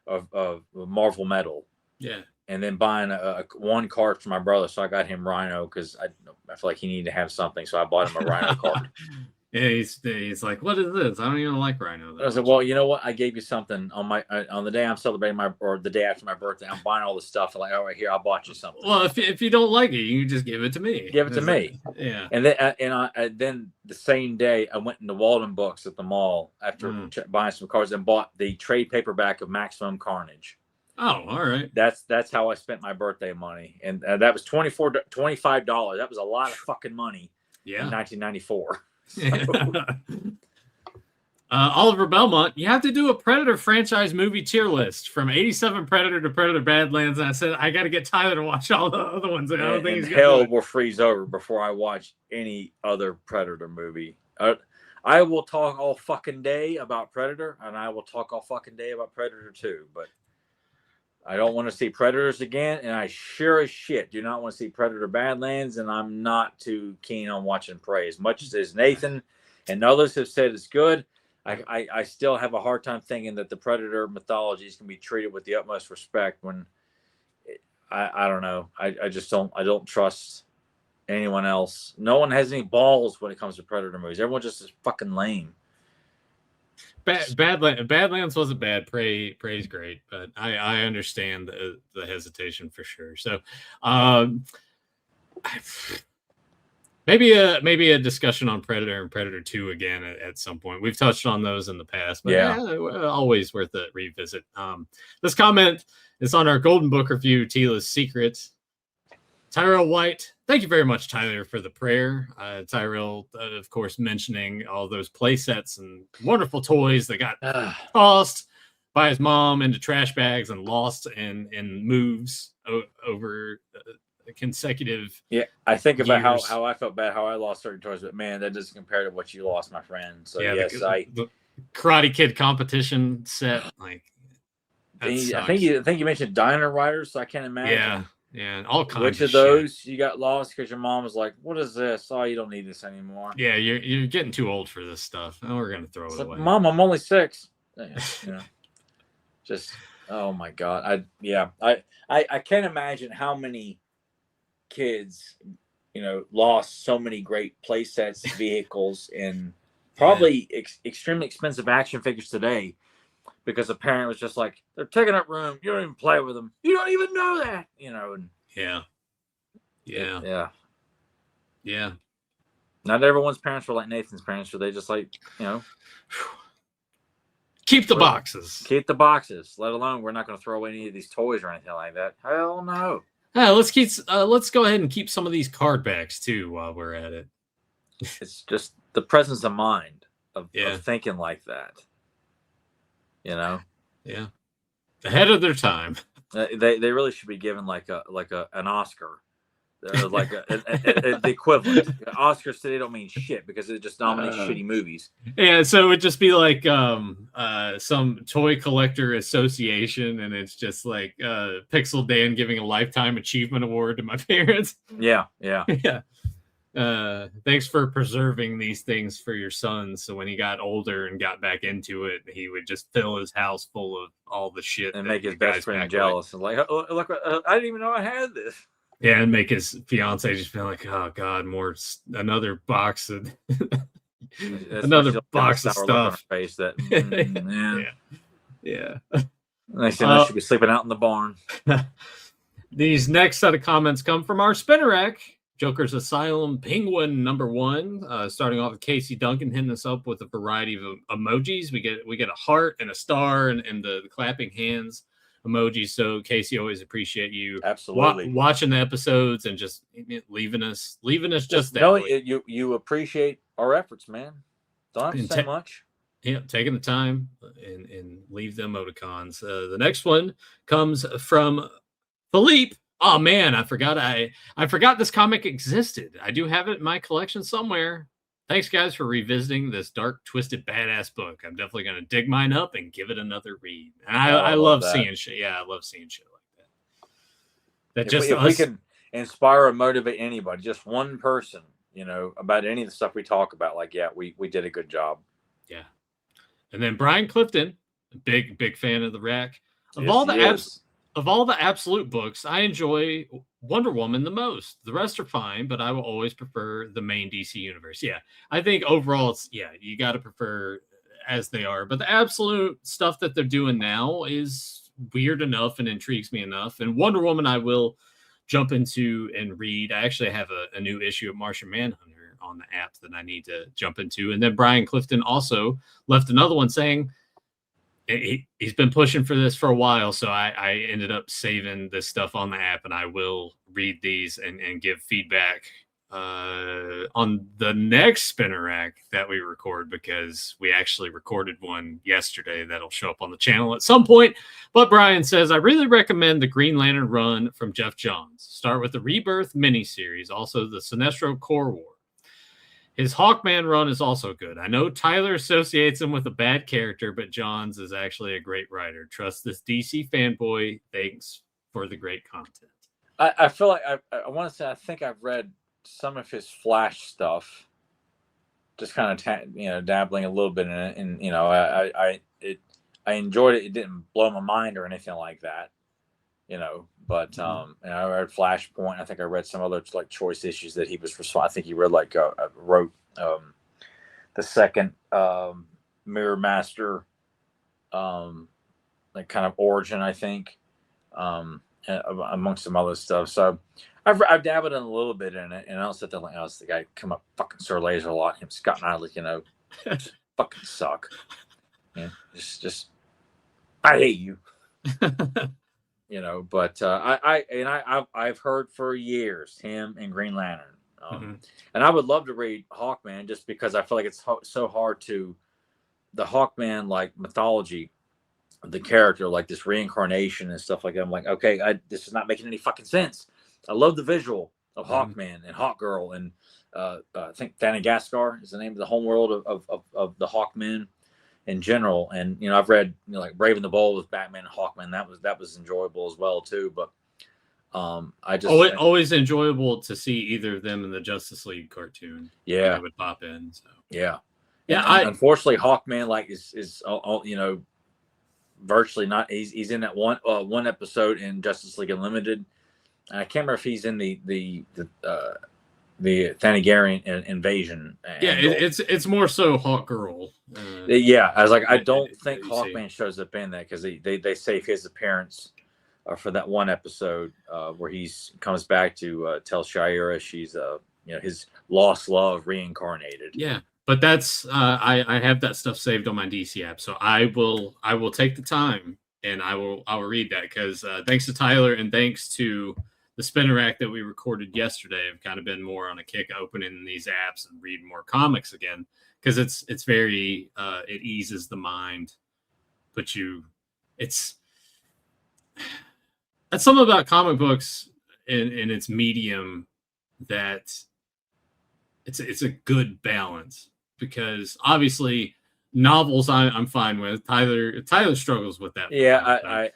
of Marvel Metal. Yeah. And then buying one card for my brother. So I got him Rhino because I feel like he needed to have something. So I bought him a Rhino card. Yeah, he's like, what is this? I don't even like Rhino. I said, well, you know what? I gave you something on the day I'm celebrating or the day after my birthday. I'm buying all this stuff. I'm like, all right, here, I bought you something. Well, if you don't like it, you can just give it to me. Give it to me. Yeah. And then the same day I went into Walden Books at the mall after buying some cards and bought the trade paperback of Maximum Carnage. Oh, all right. That's how I spent my birthday money, and that was $25. That was a lot of fucking money. Yeah. In 1994. Oliver Belmont, you have to do a Predator franchise movie tier list from 87 Predator to Predator Badlands. And I said, I got to get Tyler to watch all the other ones. I don't think he's hell will freeze over before I watch any other Predator movie. I will talk all fucking day about Predator, and I will talk all fucking day about Predator 2, but I don't want to see Predators again, and I sure as shit do not want to see Predator Badlands, and I'm not too keen on watching Prey. As much as Nathan and others have said it's good, I still have a hard time thinking that the Predator mythologies can be treated with the utmost respect when I don't know. I just don't trust anyone else. No one has any balls when it comes to Predator movies. Everyone just is fucking lame. Badlands wasn't bad. Prey's great, but I understand the hesitation for sure. So, maybe a discussion on Predator and Predator 2 again at some point. We've touched on those in the past, but always worth a revisit. This comment is on our Golden Book review, Tila's Secret. Tyrell White, thank you very much, Tyler, for the prayer. Tyrell, of course, mentioning all those play sets and wonderful toys that got tossed by his mom into trash bags and lost in moves over consecutive. Yeah, I think about years. how I felt bad, how I lost certain toys, but man, that doesn't compare to what you lost, my friend. So Yeah, yes, the Karate Kid competition set, like I think you mentioned Diner Riders, so I can't imagine. Yeah, and all kinds Which of shit. those you got lost because your mom was like, "What is this? Oh, you don't need this anymore." Yeah, you're getting too old for this stuff. Oh, we're gonna throw it away. Mom, I'm only 6. Just oh my god, I can't imagine how many kids, lost so many great play sets, vehicles, and probably extremely expensive action figures today. Because a parent was just like, they're taking up room. You don't even play with them. You don't even know that, And yeah. Not everyone's parents were like Nathan's parents, were they just like, keep the boxes. Keep the boxes. Let alone we're not going to throw away any of these toys or anything like that. Hell no. Let's go ahead and keep some of these card backs too while we're at it. It's just the presence of mind of thinking like that. Yeah, ahead of their time. They really should be given like an Oscar, like the equivalent. Oscars today don't mean shit because it just nominates shitty movies. Yeah, so it would just be like some toy collector association, and it's just like Pixel Dan giving a lifetime achievement award to my parents. Yeah. Thanks for preserving these things for your son. So when he got older and got back into it, he would just fill his house full of all the shit and make his best friend jealous. And like, oh, look, I didn't even know I had this. Yeah, and make his fiance just feel like, oh god, another box of another box of stuff. Face that, yeah. Nice thing I should be sleeping out in the barn. These next set of comments come from our spinner rack. Joker's Asylum Penguin #1, starting off with Casey Duncan hitting us up with a variety of emojis. We get a heart and a star and the clapping hands emojis. So Casey, always appreciate you absolutely watching the episodes and just leaving us just that. No, you appreciate our efforts, man. Don't have to say much. Yeah, taking the time and leave the emoticons. The next one comes from Philippe. Oh man, I forgot this comic existed. I do have it in my collection somewhere. Thanks guys for revisiting this dark, twisted, badass book. I'm definitely gonna dig mine up and give it another read. And I love seeing shit. Yeah, I love seeing shit like that. If we can inspire or motivate anybody, just one person, about any of the stuff we talk about, like, yeah, we did a good job. Yeah. And then Brian Clifton, big fan of the rack. Of all the absolute books, I enjoy Wonder Woman the most. The rest are fine, but I will always prefer the main DC universe. Yeah, I think overall, you got to prefer as they are. But the absolute stuff that they're doing now is weird enough and intrigues me enough. And Wonder Woman, I will jump into and read. I actually have a new issue of Martian Manhunter on the app that I need to jump into. And then Brian Clifton also left another one saying, he's been pushing for this for a while, so I ended up saving this stuff on the app, and I will read these and give feedback on the next spinner rack that we record, because we actually recorded one yesterday that'll show up on the channel at some point. But Brian says, I really recommend the Green Lantern run from Jeff Johns. Start with the Rebirth miniseries, also the Sinestro Core War. His Hawkman run is also good. I know Tyler associates him with a bad character, but Johns is actually a great writer. Trust this DC fanboy. Thanks for the great content. I feel like I want to say I think I've read some of his Flash stuff, just kind of dabbling a little bit in it, and I enjoyed it. It didn't blow my mind or anything like that, But I read Flashpoint. I think I read some other like choice issues that he was responsible. I think he read wrote the second Mirror Master like kind of origin, I think, amongst some other stuff. So I've dabbled in a little bit in it, and I'll sit there like, oh, it's the guy come up fucking Sir Laser a lot. Him, Scott Knightly, fucking suck. Yeah, just I hate you. But I've heard for years him and Green Lantern, Mm-hmm. and I would love to read Hawkman just because I feel like it's so hard to the Hawkman like mythology of the character, like this reincarnation and stuff like that. I'm like, okay, this is not making any fucking sense. I love the visual of Hawkman and Hawkgirl, and I think Thanagascar is the name of the homeworld of the Hawkmen in general. And I've read like Brave and the Bold with Batman and Hawkman. That was enjoyable as well too. But I just always enjoyable to see either of them in the Justice League cartoon. Yeah, they would pop in. So yeah. Unfortunately, Hawkman is virtually not. He's in that one episode in Justice League Unlimited, and I can't remember if he's in the Thanagarian invasion. It's more so Hawkgirl. I was like, I don't think Hawkman shows up in that because they save his appearance for that one episode where he's comes back to tell Shira she's his lost love reincarnated. Yeah. But that's I have that stuff saved on my DC app, so I will take the time and I will read that because thanks to Tyler and thanks to the spinner rack that we recorded yesterday, I've kind of been more on a kick opening these apps and reading more comics again because it's very it eases the mind, but that's something about comic books in its medium that it's a good balance. Because obviously novels I'm fine with. Tyler struggles with that. Yeah,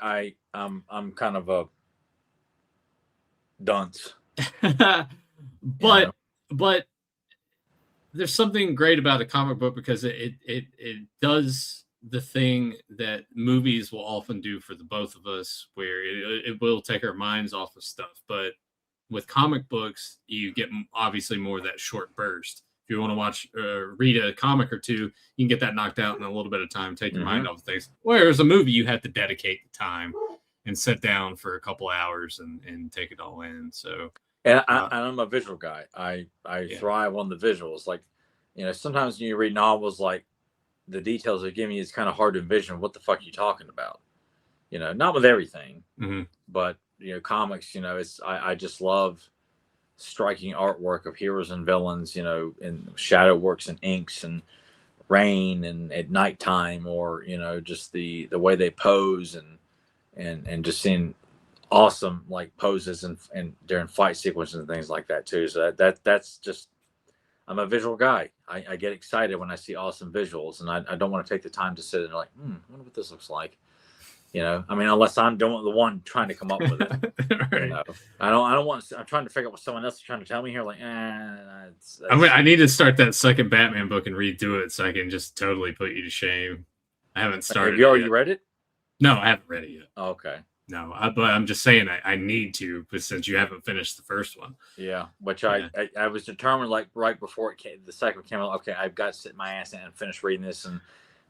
I'm kind of a dunce. but there's something great about a comic book because it does the thing that movies will often do for the both of us, where it will take our minds off of stuff. But with comic books, you get obviously more of that short burst. If you want to watch, read a comic or two, you can get that knocked out in a little bit of time, take your mind off of things. Whereas a movie, you have to dedicate the time and sit down for a couple hours and take it all in. So, and I'm a visual guy. I thrive on the visuals. Like, sometimes when you read novels, like the details they're giving you, it's kind of hard to envision what the fuck are you talking about. Not with everything, but comics. I just love striking artwork of heroes and villains, in shadow works and inks and rain and at nighttime, or just the way they pose and just seeing awesome like poses and during fight sequences and things like that too. So that's just, I'm a visual guy. I get excited when I see awesome visuals, and I don't want to take the time to sit and like, I wonder what this looks like. Unless I'm the one trying to come up with it. Right. I don't want. I'm trying to figure out what someone else is trying to tell me here. Like, I need to start that second Batman book and read through it so I can just totally put you to shame. I haven't started. Have you already read it? No, I haven't read it yet. Oh, okay. No, but I'm just saying I need to, but since you haven't finished the first one. Yeah, which I was determined, like right before the second one came out. Okay, I've got to sit my ass down and finish reading this, and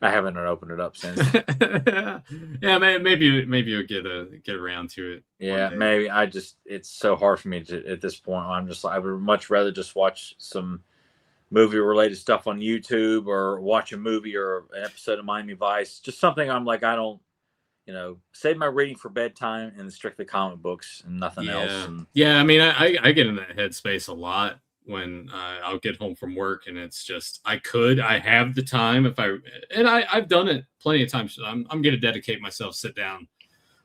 I haven't opened it up since. Yeah, maybe you'll get around to it. Yeah, maybe. It's so hard for me to at this point. I'm just like, I would much rather just watch some movie related stuff on YouTube or watch a movie or an episode of Miami Vice. Just something I'm like, I don't, save my reading for bedtime and strictly comic books and nothing else. And, yeah, I get in that headspace a lot when I'll get home from work, and it's just I have the time I've done it plenty of times. I'm gonna dedicate myself, sit down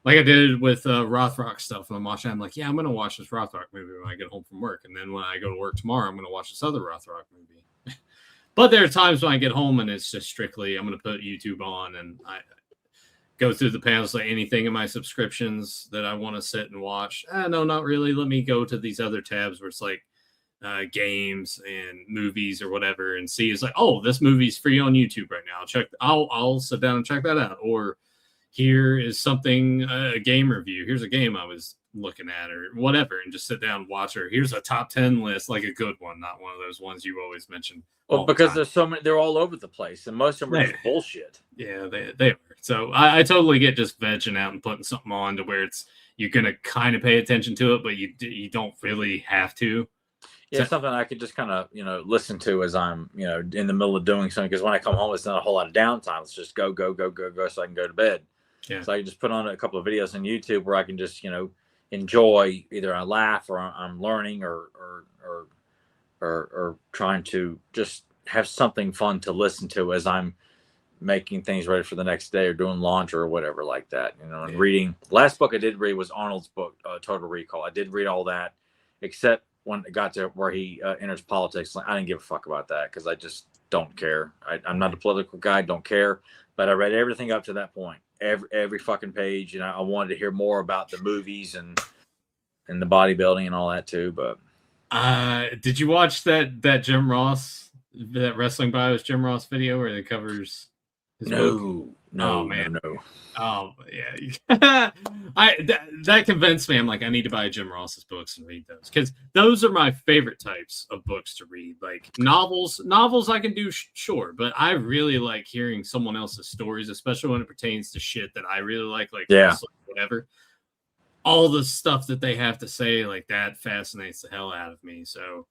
like I did with Rothrock stuff. And I'm watching. I'm like, yeah, I'm gonna watch this Rothrock movie when I get home from work, and then when I go to work tomorrow, I'm gonna watch this other Rothrock movie. But there are times when I get home and it's just strictly I'm gonna put YouTube on and I go through the panels, like anything in my subscriptions that I want to sit and watch. No, not really. Let me go to these other tabs where it's like games and movies or whatever, and see it's like, oh, this movie's free on YouTube right now. I'll sit down and check that out. Or here is something, a game review. Here's a game I was looking at or whatever, and just sit down and watch. Or here's a top 10 list, like a good one, not one of those ones you always mention. Well, because there's so many, they're all over the place, and most of them are just bullshit. Yeah, they are. So I totally get just vegging out and putting something on to where you're gonna kind of pay attention to it, but you don't really have to. Yeah, something I could just kind of, listen to as I'm, in the middle of doing something. Because when I come home, it's not a whole lot of downtime. It's just go so I can go to bed. Yeah. So I just put on a couple of videos on YouTube where I can just, enjoy, either I laugh or I'm learning or trying to just have something fun to listen to as I'm making things ready for the next day or doing laundry or whatever like that, and reading. Last book I did read was Arnold's book, Total Recall. I did read all that, except when it got to where he enters politics. I didn't give a fuck about that because I just don't care. I'm not a political guy, don't care. But I read everything up to that point, every fucking page, and I wanted to hear more about the movies and the bodybuilding and all that too. But did you watch that Jim Ross, that Wrestling Bios Jim Ross video where it covers his book? No, Oh man, no. Oh yeah, that convinced me. I'm like, I need to buy Jim Ross's books and read those because those are my favorite types of books to read. Like novels I can do sure, but I really like hearing someone else's stories, especially when it pertains to shit that I really like wrestling, whatever. All the stuff that they have to say, like that, fascinates the hell out of me. So,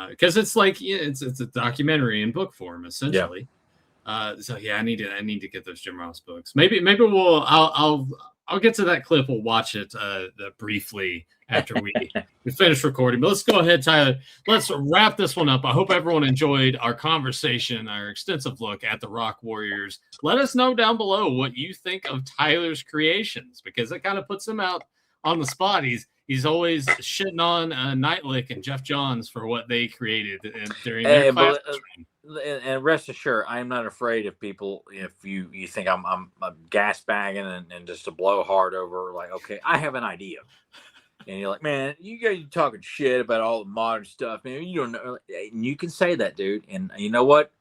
because it's like it's a documentary in book form essentially. Yeah. So yeah, I need to get those Jim Ross books. Maybe I'll get to that clip. We'll watch it briefly after we finish recording. But let's go ahead, Tyler. Let's wrap this one up. I hope everyone enjoyed our conversation, our extensive look at the Rock Warriors. Let us know down below what you think of Tyler's creations, because it kind of puts him out on the spot. He's always shitting on Nightlick and Jeff Johns for what they created during their class. And rest assured, I'm not afraid of people. If you think I'm gas bagging and just a blowhard over, like, okay, I have an idea, and you're like, man, you guys are talking shit about all the modern stuff, man. You don't know. And you can say that, dude. And you know what?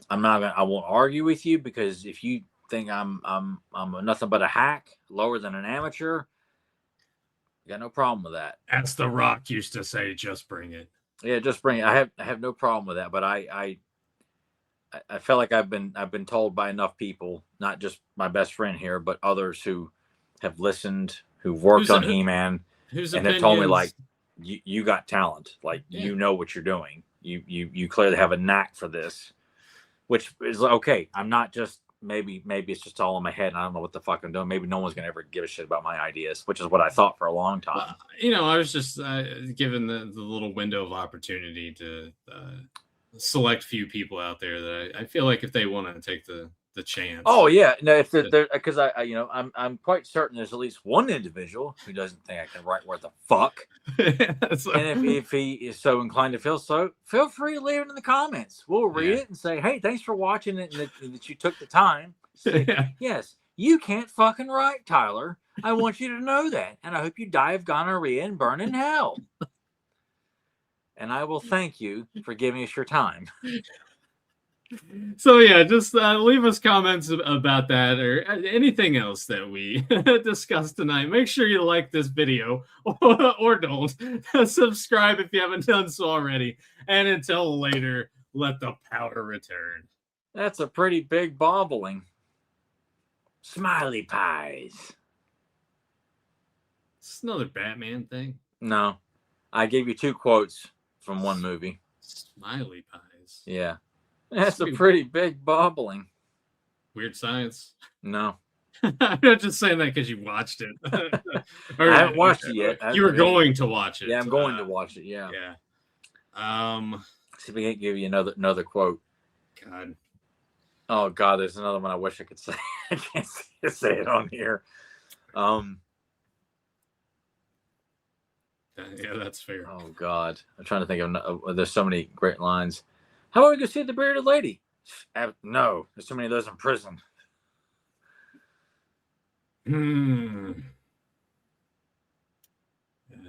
I won't argue with you, because if you think I'm nothing but a hack, lower than an amateur, I got no problem with that. As The Rock used to say, just bring it. Yeah, just bring it. I have no problem with that, but I feel like I've been told by enough people, not just my best friend here, but others who have listened, who've worked on He-Man, and have told me, like, you got talent, like, you know what you're doing. You clearly have a knack for this, which is okay. I'm not just maybe it's just all in my head and I don't know what the fuck I'm doing. Maybe no one's gonna ever give a shit about my ideas, which is what I thought for a long time. I was just given the little window of opportunity to select few people out there that I feel like if they want to take the chance. Oh yeah, no, if they're because I'm quite certain there's at least one individual who doesn't think I can write worth a fuck. And if he is so inclined to feel so, feel free to leave it in the comments. We'll read it and say, hey, thanks for watching it, and that you took the time. Say, yes, you can't fucking write, Tyler. I want you to know that, and I hope you die of gonorrhea and burn in hell. And I will thank you for giving us your time. So yeah, just leave us comments about that or anything else that we discussed tonight. Make sure you like this video or don't. Subscribe if you haven't done so already. And until later, let the powder return. That's a pretty big bobbling. Smiley pies. Is this another Batman thing? No. I gave you 2 quotes from one movie. Smiley pies. Yeah. That's a pretty big bobbling. Weird Science. No. I'm not just saying that because you watched it. I haven't watched it yet. You were going to watch it. Yeah, I'm going to watch it. Yeah. Yeah. See if we can give you another quote. God. Oh God, there's another one I wish I could say. I can't say it on here. Yeah, that's fair. Oh God, I'm trying to think of. There's so many great lines. How are we gonna see the bearded lady? No, there's so many of those in prison.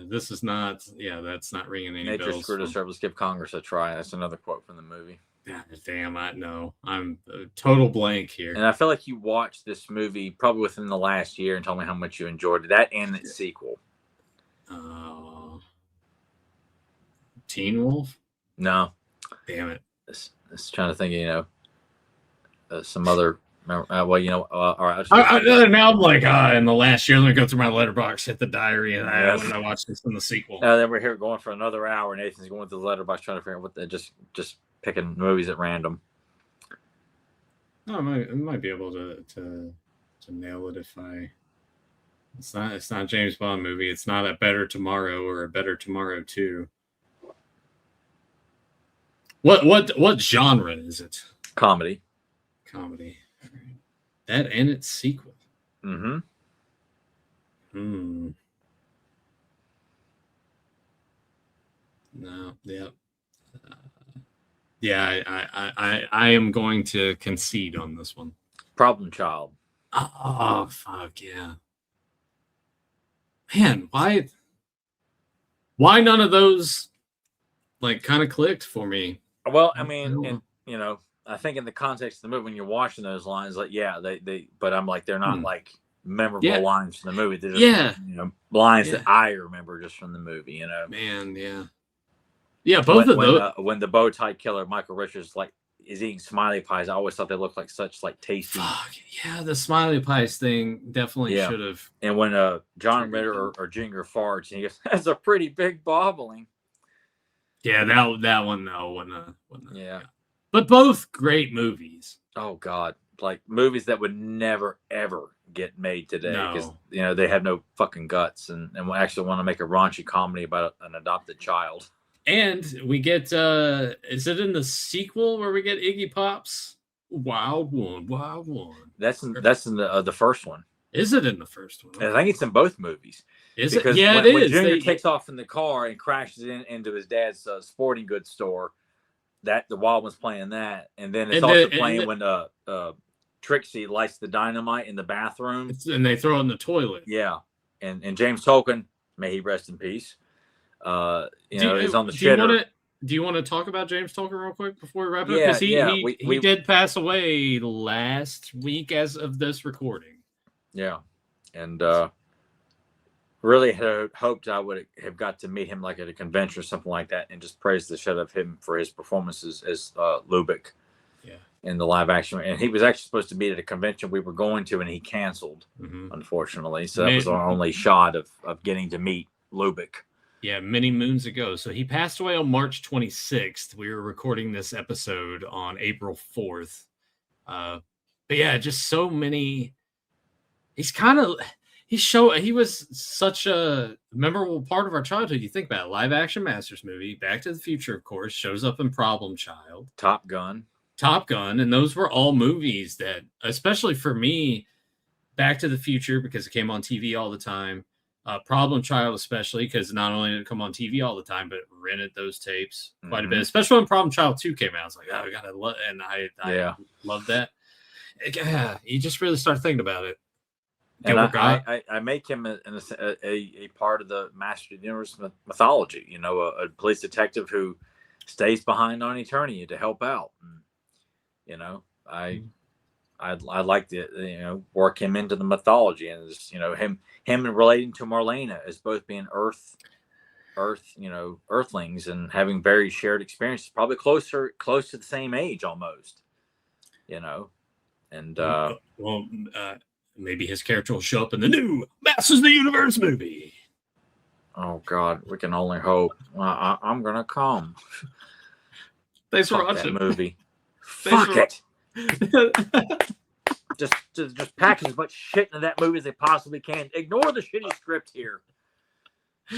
This is not. Yeah, that's not ringing any bells. Nature screwed us over. Let's give Congress a try. That's another quote from the movie. God damn, I know. I'm a total blank here. And I feel like you watched this movie probably within the last year and told me how much you enjoyed it. That and its sequel. Teen Wolf? No. Damn it. Just trying to think, some other. All right. Now I'm like, in the last year, let me go through my letterbox, hit the diary, and I watched this in the sequel. Then we're here going for another hour. Nathan's going through the letterbox trying to figure out what just picking movies at random. No, I might be able to to nail it if I. It's not a James Bond movie. It's not a Better Tomorrow or a Better Tomorrow 2. What genre is it? Comedy. Comedy. That and its sequel. Mm-hmm. No. Yep. Yeah. I am going to concede on this one. Problem Child. Oh fuck yeah. Man, why none of those like kind of clicked for me? Well, I mean, and you know, I think in the context of the movie, when you're watching those lines, like, yeah, they but I'm like, they're not like memorable lines from the movie. They're just, you know, lines that I remember just from the movie, you know. Man, yeah, both of those. When the bow tie killer Michael Richards like is eating smiley pies, I always thought they looked like such like tasty. Fuck, yeah, the smiley pies thing definitely should have. And when John Ritter or Junior farts, and he goes, "That's a pretty big bobbling." Yeah, that one though, wasn't. Yeah, but both great movies. Oh God, like movies that would never ever get made today because you know they have no fucking guts and actually want to make a raunchy comedy about an adopted child. And we get is it in the sequel where we get Iggy Pop's Wild One? That's in the first one. Is it in the first one? I think it's in both movies. Is because it? Yeah, when, it when is. Junior takes off in the car and crashes into his dad's sporting goods store, that the Wild One's playing that, and then it's also playing when Trixie lights the dynamite in the bathroom, and they throw it in the toilet. Yeah, and James Tolkien, may he rest in peace. Is on the shitter. Do you want to talk about James Tolkien real quick before we wrap up? Because he did pass away last week as of this recording. Yeah, and really had hoped I would have got to meet him like at a convention or something like that, and just praise the shit out of him for his performances as Lubick. Yeah, in the live action, and he was actually supposed to be at a convention we were going to, and he canceled, unfortunately. So that was our only shot of getting to meet Lubick. Yeah, many moons ago. So he passed away on March 26th. We were recording this episode on April 4th. But yeah, just so many. He was such a memorable part of our childhood. You think about it, live action Masters movie, Back to the Future, of course, shows up in Problem Child, Top Gun, and those were all movies that, especially for me, Back to the Future because it came on TV all the time. Problem Child, especially because not only did it come on TV all the time, but it rented those tapes quite a bit. Especially when Problem Child 2 came out, I was like, "Oh, I gotta love," and I love that. Yeah, you just really start thinking about it. And I make him a part of the Master of the Universe mythology. You know, a police detective who stays behind on Eternia to help out. And, you know, I'd like to work him into the mythology, and just, him relating to Marlena as both being Earthlings and having very shared experiences, probably close to the same age almost, and maybe his character will show up in the new Masters of the Universe movie. Oh God, we can only hope. I'm gonna come. Thanks for watching that movie. Fuck it. Just pack as much shit into that movie as they possibly can. Ignore the shitty script here.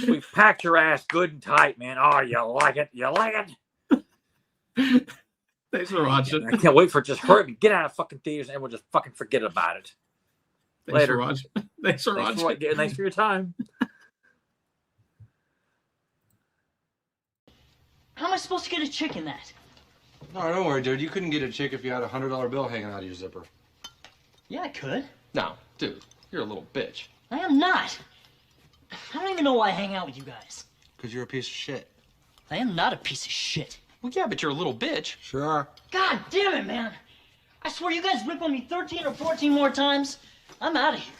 We've packed your ass good and tight, man. Oh, you like it? You like it? Thanks for watching. I can't wait for it. Just hurry, get out of fucking theaters, and we'll just fucking forget about it. Later. Thanks for watching. Thanks for your time. How am I supposed to get a chick in that? No, don't worry, dude. You couldn't get a chick if you had a $100 bill hanging out of your zipper. Yeah, I could. No, dude, you're a little bitch. I am not. I don't even know why I hang out with you guys. Because you're a piece of shit. I am not a piece of shit. Well, yeah, but you're a little bitch. Sure. God damn it, man. I swear you guys rip on me 13 or 14 more times, I'm out of here.